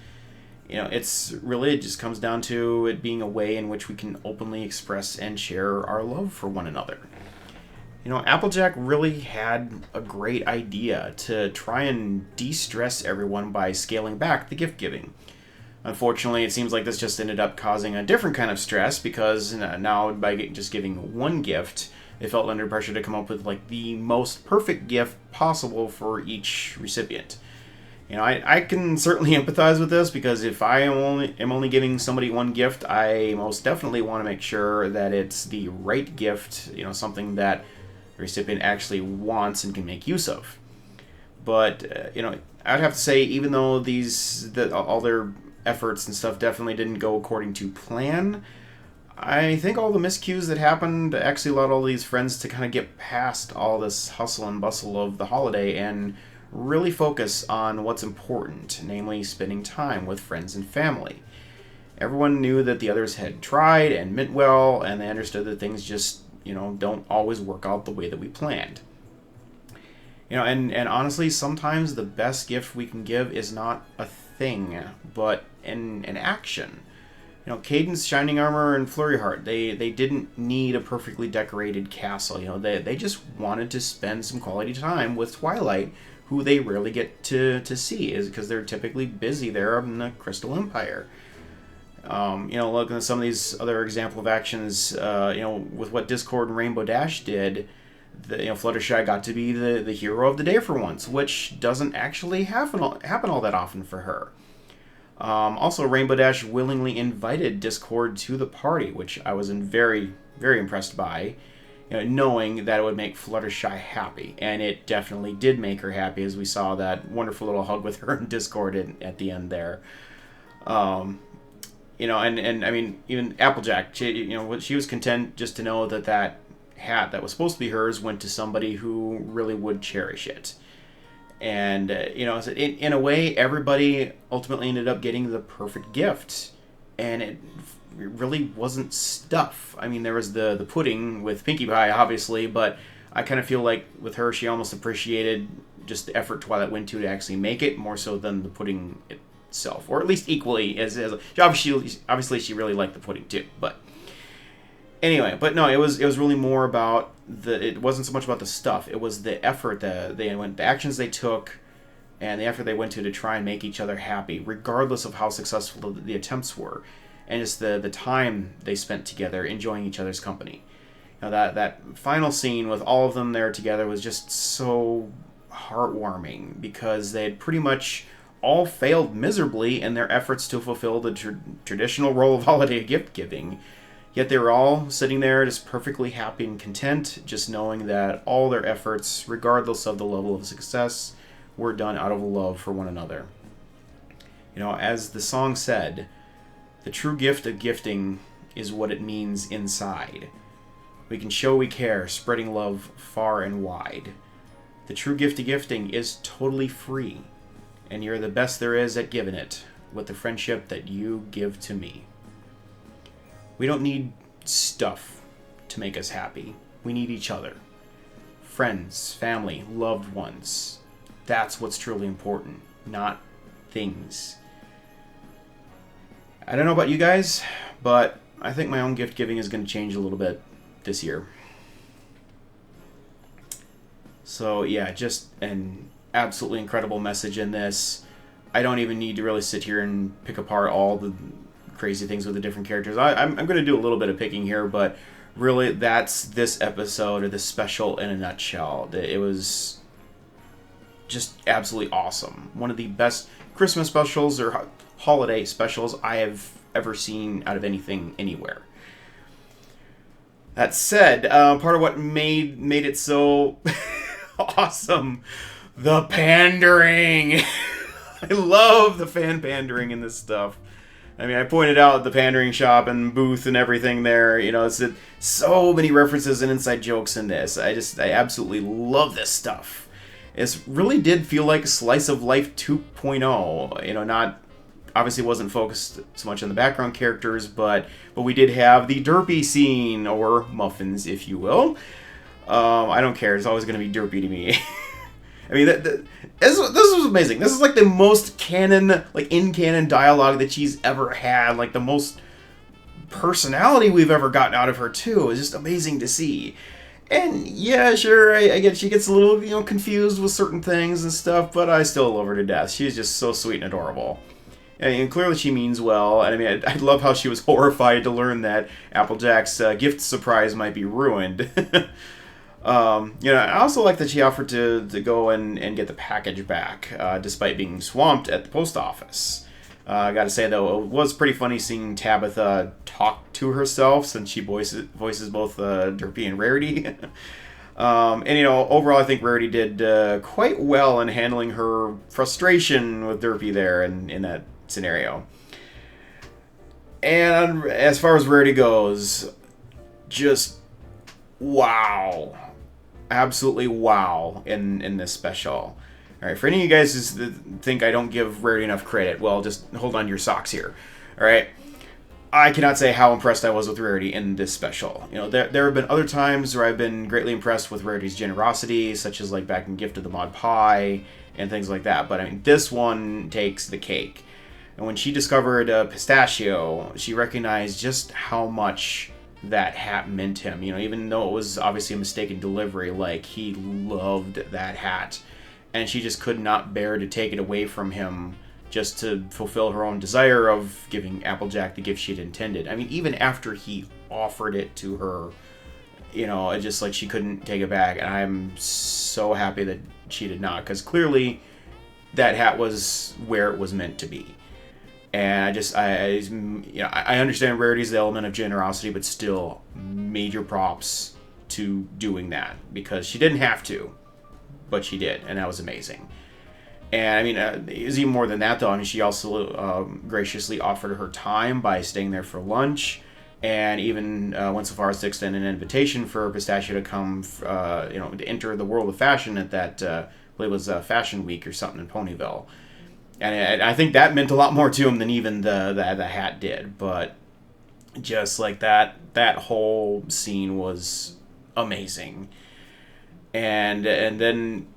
You know, it just comes down to it being a way in which we can openly express and share our love for one another. You know, Applejack really had a great idea to try and de-stress everyone by scaling back the gift giving. Unfortunately, it seems like this just ended up causing a different kind of stress, because now by just giving one gift, they felt under pressure to come up with like the most perfect gift possible for each recipient. You know, I can certainly empathize with this, because if I am only giving somebody one gift, I most definitely want to make sure that it's the right gift, you know, something that the recipient actually wants and can make use of. But, you know, I'd have to say, even though all their efforts and stuff definitely didn't go according to plan, I think all the miscues that happened actually allowed all these friends to kind of get past all this hustle and bustle of the holiday and really focus on what's important, namely spending time with friends and family. Everyone knew that the others had tried and meant well, and they understood that things just, you know, don't always work out the way that we planned. You know, and honestly, sometimes the best gift we can give is not a thing, but an action. You know, Cadence, Shining Armor, and Flurry Heart, they didn't need a perfectly decorated castle. You know, they just wanted to spend some quality time with Twilight, who they rarely get to see, is because they're typically busy there in the Crystal Empire. You know, look at some of these other example of actions, you know, with what Discord and Rainbow Dash did. You know, Fluttershy got to be the hero of the day for once, which doesn't actually happen all that often for her. Also, Rainbow Dash willingly invited Discord to the party, which I was very, very impressed by, you know, knowing that it would make Fluttershy happy. And it definitely did make her happy, as we saw that wonderful little hug with her in Discord at the end there. You know, and I mean, even Applejack, she was content just to know that hat that was supposed to be hers went to somebody who really would cherish it. And, you know, in a way, everybody ultimately ended up getting the perfect gift. And it really wasn't stuff. I mean, there was the pudding with Pinkie Pie, obviously, but I kind of feel like with her, she almost appreciated just the effort Twilight went to actually make it, more so than the pudding itself. Or at least equally, as obviously she really liked the pudding too, but... Anyway, but no, it was really more about it wasn't so much about the stuff. It was the effort the actions they took, and the effort they went to try and make each other happy, regardless of how successful the attempts were, and just the time they spent together enjoying each other's company. You know, that final scene with all of them there together was just so heartwarming, because they had pretty much all failed miserably in their efforts to fulfill the traditional role of holiday gift giving. Yet they were all sitting there just perfectly happy and content, just knowing that all their efforts, regardless of the level of success, were done out of love for one another. You know, as the song said, the true gift of gifting is what it means inside. We can show we care, spreading love far and wide. The true gift of gifting is totally free, and you're the best there is at giving it, with the friendship that you give to me. We don't need stuff to make us happy. We need each other. Friends, family, loved ones. That's what's truly important, not things. I don't know about you guys, but I think my own gift giving is going to change a little bit this year. So yeah, just an absolutely incredible message in this. I don't even need to really sit here and pick apart all the crazy things with the different characters. I'm going to do a little bit of picking here, but really that's this episode, or this special, in a nutshell. It was just absolutely awesome. One of the best Christmas specials or holiday specials I have ever seen out of anything anywhere. That said, part of what made it so awesome, the pandering. I love the fan pandering in this stuff. I mean, I pointed out the pandering shop and booth and everything there. You know, it's so many references and inside jokes in this. I absolutely love this stuff. It really did feel like a Slice of Life 2.0. You know, obviously wasn't focused so much on the background characters, but we did have the derpy scene, or muffins, if you will. I don't care. It's always going to be derpy to me. I mean, this was amazing. This is like the most canon, like in-canon dialogue that she's ever had. Like the most personality we've ever gotten out of her, too. It's just amazing to see. And yeah, sure, I get she gets a little, you know, confused with certain things and stuff, but I still love her to death. She's just so sweet and adorable. And clearly she means well. And I mean, I love how she was horrified to learn that Applejack's gift surprise might be ruined. I also like that she offered to go and get the package back, despite being swamped at the post office. I gotta say, though, it was pretty funny seeing Tabitha talk to herself, since she voices both Derpy and Rarity. Overall, I think Rarity did quite well in handling her frustration with Derpy there in that scenario. And as far as Rarity goes, just wow. Absolutely wow in this special. Alright, for any of you guys who think I don't give Rarity enough credit, well, just hold on to your socks here. Alright? I cannot say how impressed I was with Rarity in this special. There have been other times where I've been greatly impressed with Rarity's generosity, such as like back in Gift of the Mod Pie and things like that. But I mean, this one takes the cake. And when she discovered Pistachio, she recognized just how much that hat meant to him. Even though it was obviously a mistaken delivery, like, he loved that hat. And she just could not bear to take it away from him just to fulfill her own desire of giving Applejack the gift she had intended. I mean, even after he offered it to her, it's just like she couldn't take it back. And I'm so happy that she did not, because clearly that hat was where it was meant to be. And I understand Rarity's the element of generosity, but still, major props to doing that, because she didn't have to, but she did, and that was amazing. And I mean, it was even more than that, though. I mean, she also graciously offered her time by staying there for lunch, and even went so far as to extend an invitation for Pistachio to come, to enter the world of fashion at that, I believe it was Fashion Week or something in Ponyville. And I think that meant a lot more to him than even the hat did. But just like that whole scene was amazing. And then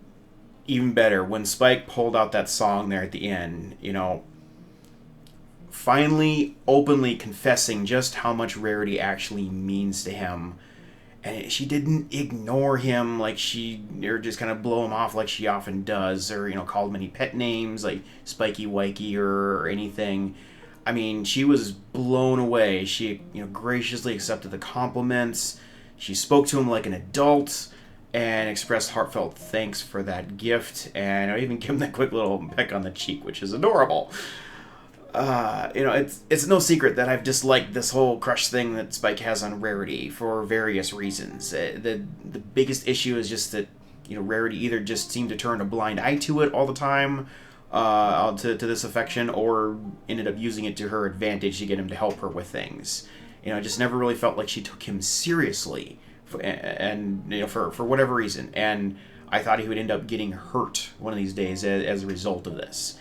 even better, when Spike pulled out that song there at the end, finally openly confessing just how much Rarity actually means to him. And she didn't ignore him or just kind of blow him off like she often does, or, called him any pet names like Spiky Wikey or anything. I mean, she was blown away. She, graciously accepted the compliments. She spoke to him like an adult and expressed heartfelt thanks for that gift. And I even gave him that quick little peck on the cheek, which is adorable. It's no secret that I've disliked this whole crush thing that Spike has on Rarity for various reasons. The biggest issue is just that, Rarity either just seemed to turn a blind eye to it all the time, to this affection, or ended up using it to her advantage to get him to help her with things. I just never really felt like she took him seriously, for whatever reason. And I thought he would end up getting hurt one of these days as a result of this.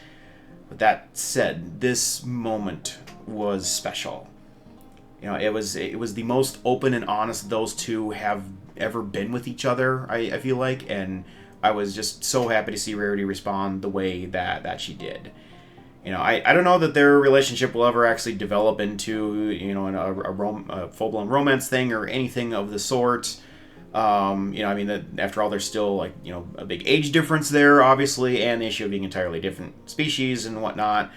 But that said, this moment was special. It was the most open and honest those two have ever been with each other, I feel like, and I was just so happy to see Rarity respond the way that she did. I don't know that their relationship will ever actually develop into, a full-blown romance thing or anything of the sort. After all, there's still a big age difference there, obviously, and the issue of being entirely different species and whatnot.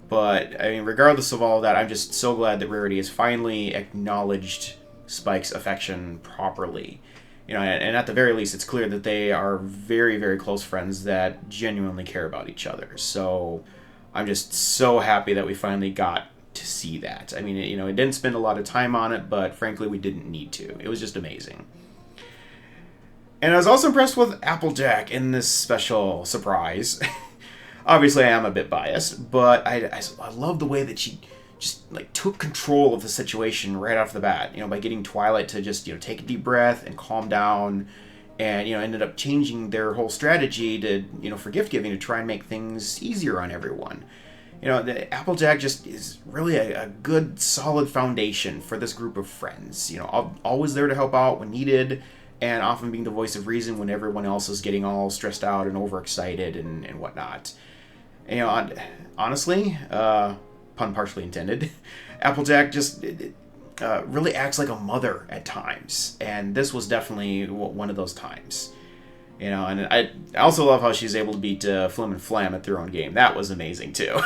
But I mean, regardless of all that, I'm just so glad that Rarity has finally acknowledged Spike's affection properly. And at the very least, it's clear that they are very, very close friends that genuinely care about each other. So I'm just so happy that we finally got to see that. I mean, it didn't spend a lot of time on it, but frankly, we didn't need to. It was just amazing. And I was also impressed with Applejack in this special surprise. Obviously, I am a bit biased, but I love the way that she just took control of the situation right off the bat. By getting Twilight to just take a deep breath and calm down, and ended up changing their whole strategy to for gift giving to try and make things easier on everyone. The Applejack just is really a good, solid foundation for this group of friends. Always there to help out when needed, and often being the voice of reason when everyone else is getting all stressed out and overexcited and whatnot. Honestly, pun partially intended, Applejack just really acts like a mother at times, and this was definitely one of those times. And I also love how she's able to beat Flim and Flam at their own game. That was amazing too.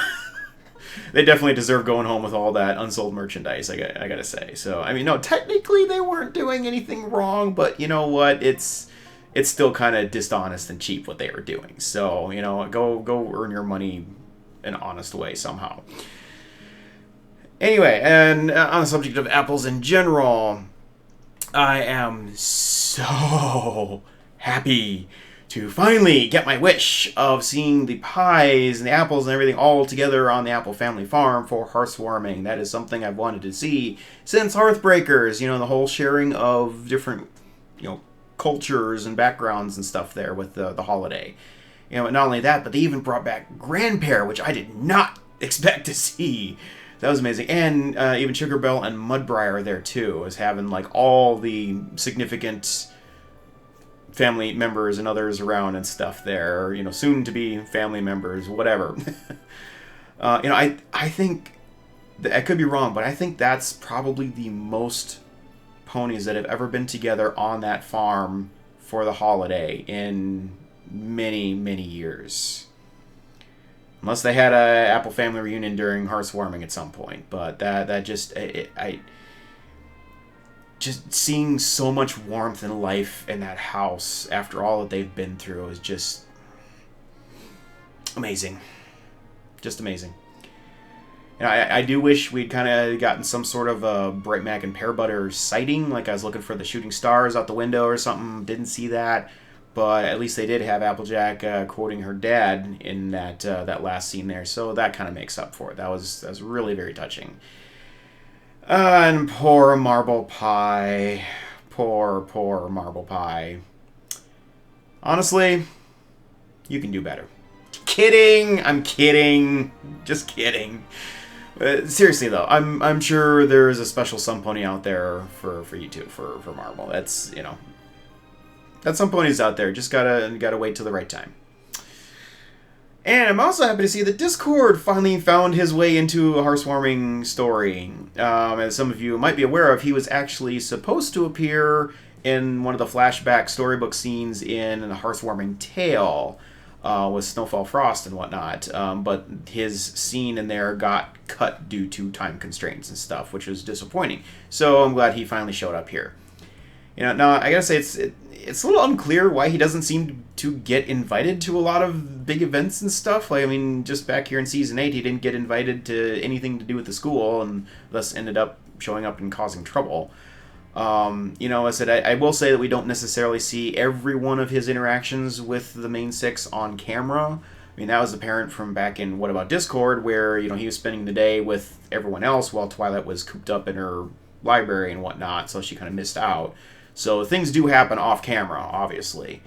They definitely deserve going home with all that unsold merchandise, I gotta say. So, I mean, no, technically they weren't doing anything wrong, but you know what? It's it's still kind of dishonest and cheap what they were doing. So, you know, go earn your money an honest way somehow. Anyway, and on the subject of apples in general, I am so happy to finally get my wish of seeing the pies and the apples and everything all together on the Apple family farm for hearthwarming. That is something I've wanted to see since Hearthbreakers, you know, the whole sharing of different, you know, cultures and backgrounds and stuff there with the holiday. You know, and not only that, but they even brought back Grandpair, which I did not expect to see. That was amazing. And even Sugar Bell and Mudbriar there too, as having like all the significant family members and others around and stuff there, you know, soon to be family members, whatever. You know, I think, I could be wrong, but I think that's probably the most ponies that have ever been together on that farm for the holiday in many, many years. Unless they had a Apple family reunion during hearthwarming at some point, but that just just seeing so much warmth and life in that house after all that they've been through is just amazing. Just amazing. You know, I do wish we'd kind of gotten some sort of a Bright Mac and Pear Butter sighting, like I was looking for the shooting stars out the window or something. Didn't see that, but at least they did have Applejack quoting her dad in that last scene there, so that kind of makes up for it. That was really very touching. And poor Marble Pie. Poor Marble Pie. Honestly, you can do better. Kidding! I'm kidding. Just kidding. Seriously though, I'm sure there is a special Sun Pony out there for you too, for Marble. That's, you know, that's some ponies out there. Just gotta wait till the right time. And I'm also happy to see that Discord finally found his way into a hearthwarming story. As some of you might be aware of, he was actually supposed to appear in one of the flashback storybook scenes in a hearthwarming tale with Snowfall Frost and whatnot. But his scene in there got cut due to time constraints and stuff, which was disappointing. So I'm glad he finally showed up here. You know, now I gotta say it's a little unclear why he doesn't seem to get invited to a lot of big events and stuff. Like, I mean, just back here in Season 8, he didn't get invited to anything to do with the school, and thus ended up showing up and causing trouble. You know, I said, I will say that we don't necessarily see every one of his interactions with the main six on camera. I mean, that was apparent from back in What About Discord, where, you know, he was spending the day with everyone else while Twilight was cooped up in her library and whatnot, so she kind of missed out. So things do happen off camera, obviously.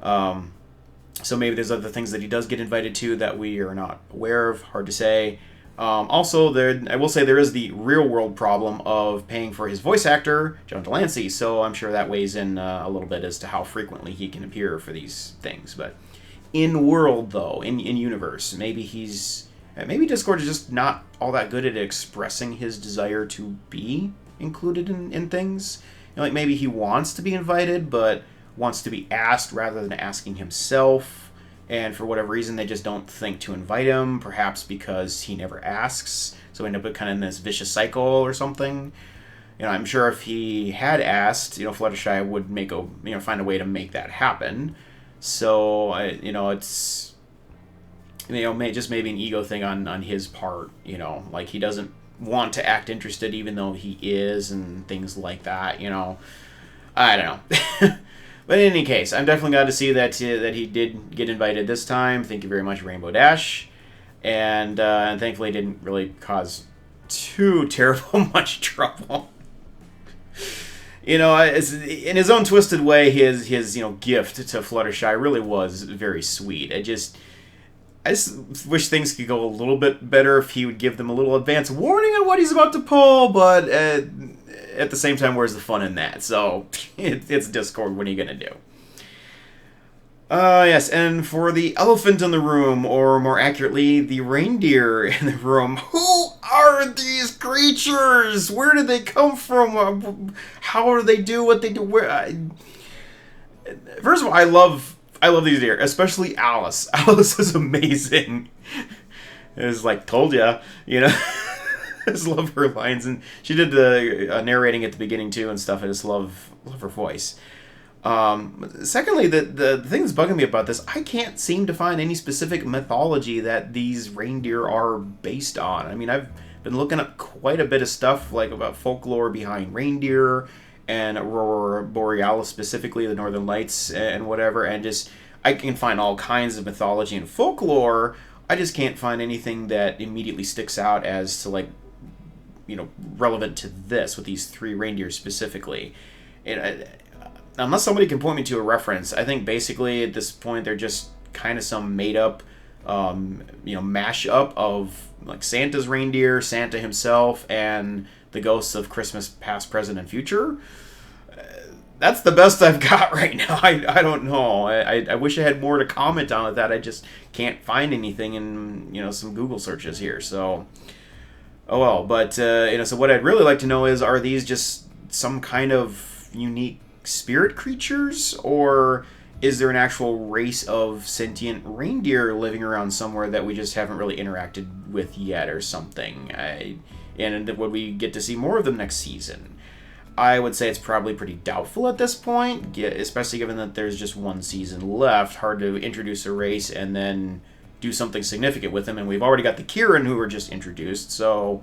So maybe there's other things that he does get invited to that we are not aware of. Hard to say. Also, I will say there is the real-world problem of paying for his voice actor, John Delancey, so I'm sure that weighs in a little bit as to how frequently he can appear for these things. But in-world, though, in universe, maybe Discord is just not all that good at expressing his desire to be included in things. You know, like maybe he wants to be invited, but wants to be asked rather than asking himself. And for whatever reason, they just don't think to invite him, perhaps because he never asks. So we end up kind of in this vicious cycle or something. You know, I'm sure if he had asked, you know, Fluttershy would find a way to make that happen. So, you know, it's, you know, just maybe an ego thing on his part, you know, like he doesn't want to act interested even though he is and things like that, you know. I don't know. But in any case, I'm definitely glad to see that he did get invited this time. Thank you very much, Rainbow Dash. And thankfully didn't really cause too terrible much trouble. You know, in his own twisted way, his you know, gift to Fluttershy really was very sweet. I just wish things could go a little bit better if he would give them a little advance warning on what he's about to pull, but at the same time, where's the fun in that? So, it's Discord, what are you going to do? Yes, and for the elephant in the room, or more accurately, the reindeer in the room, who are these creatures? Where did they come from? How do they do what they do? First of all, I love these deer, especially Alice. Alice is amazing. It's like, told ya, you know. I just love her lines, and she did the narrating at the beginning too and stuff. I just love her voice. Secondly, the thing that's bugging me about this, I can't seem to find any specific mythology that these reindeer are based on. I mean, I've been looking up quite a bit of stuff, like about folklore behind reindeer and Aurora Borealis, specifically the Northern Lights and whatever, and just, I can find all kinds of mythology and folklore. I just can't find anything that immediately sticks out as to, like, you know, relevant to this with these 3 reindeers specifically. Unless somebody can point me to a reference, I think basically at this point they're just kind of some made up, mash up of like Santa's reindeer, Santa himself, and the ghosts of Christmas past, present, and future. That's the best I've got right now. I don't know. I wish I had more to comment on with that. I just can't find anything in some Google searches here. So, oh well. But so what I'd really like to know is, are these just some kind of unique spirit creatures, or is there an actual race of sentient reindeer living around somewhere that we just haven't really interacted with yet or something? And would we get to see more of them next season? I would say it's probably pretty doubtful at this point, especially given that there's just one season left. Hard to introduce a race and then do something significant with them, and we've already got the Kieran who were just introduced, so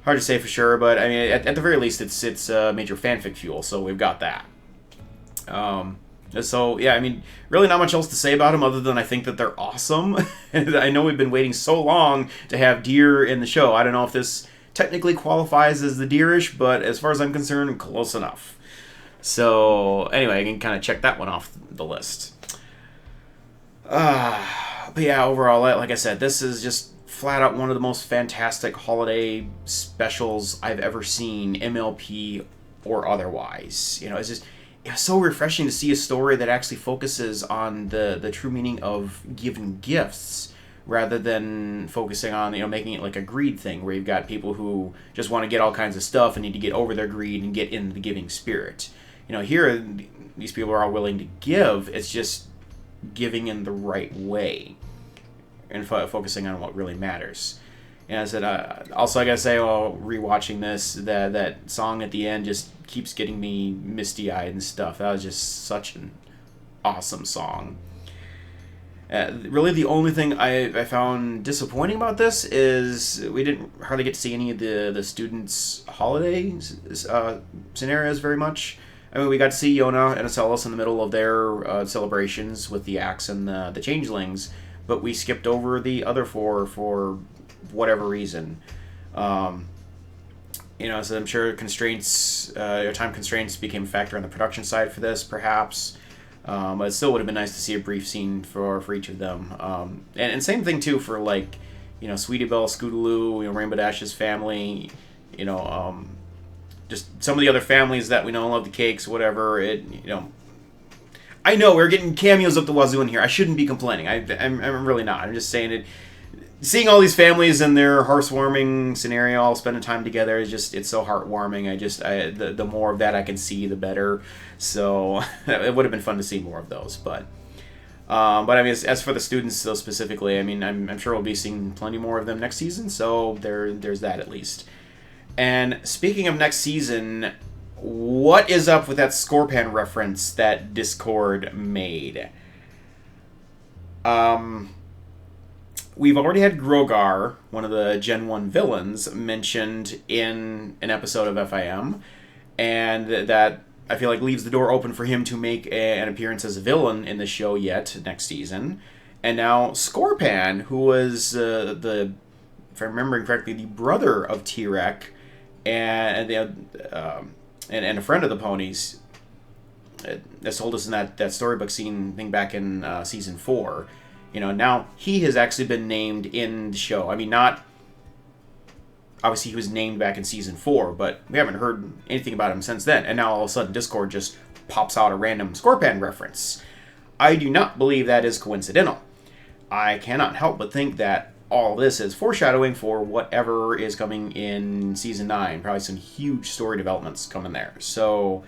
hard to say for sure, but I mean, at the very least, it's major fanfic fuel, so we've got that. So yeah, I mean, really not much else to say about them other than I think that they're awesome. And I know we've been waiting so long to have deer in the show. I don't know if this technically qualifies as the deerish, but as far as I'm concerned, close enough. So anyway, I can kind of check that one off the list. But yeah, overall, like I said, this is just flat out one of the most fantastic holiday specials I've ever seen, MLP or otherwise. It's so refreshing to see a story that actually focuses on the true meaning of giving gifts rather than focusing on, making it like a greed thing where you've got people who just want to get all kinds of stuff and need to get over their greed and get in the giving spirit. Here, these people are all willing to give. It's just giving in the right way and focusing on what really matters. And I said, also I gotta say, while rewatching this, that song at the end just keeps getting me misty-eyed and stuff. That was just such an awesome song. Really, the only thing I found disappointing about this is we didn't hardly get to see any of the students' holiday scenarios very much. I mean, we got to see Yona and Acellus in the middle of their celebrations with the axe and the changelings, but we skipped over the other 4 for whatever reason. So I'm sure time constraints became a factor on the production side for this, perhaps. But it still would have been nice to see a brief scene for each of them. And same thing too for Sweetie Belle, Scootaloo, Rainbow Dash's family, just some of the other families that we know and love, the Cakes, whatever. I know we're getting cameos up the wazoo in here. I shouldn't be complaining. I'm really not. I'm just saying it. Seeing all these families in their heartwarming scenario, all spending time together, it's so heartwarming. The more of that I can see, the better. So it would have been fun to see more of those. But I mean, as for the students though specifically, I mean, I'm sure we'll be seeing plenty more of them next season. So there's that at least. And speaking of next season, what is up with that Scorpan reference that Discord made? We've already had Grogar, one of the Gen 1 villains, mentioned in an episode of FiM, and that I feel like leaves the door open for him to make an appearance as a villain in the show yet next season. And now Scorpan, who was if I'm remembering correctly, the brother of T-Rex and a friend of the ponies, as told us in that storybook scene thing back in season 4. Now he has actually been named in the show. I mean, not obviously he was named back in season 4, but we haven't heard anything about him since then. And now all of a sudden Discord just pops out a random Scorpan reference. I do not believe that is coincidental. I cannot help but think that all this is foreshadowing for whatever is coming in season 9. Probably some huge story developments coming there. So,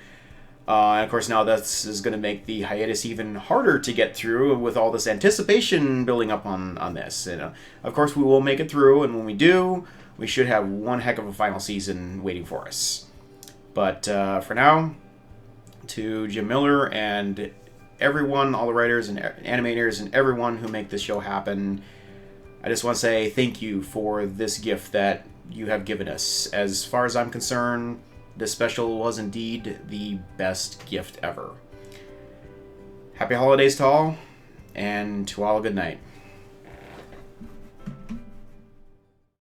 and of course now this is going to make the hiatus even harder to get through with all this anticipation building up on this. And of course we will make it through, and when we do, we should have one heck of a final season waiting for us. But for now, to Jim Miller and everyone, all the writers and animators and everyone who make this show happen. I just want to say thank you for this gift that you have given us. As far as I'm concerned, this special was indeed the best gift ever. Happy holidays to all, and to all a good night.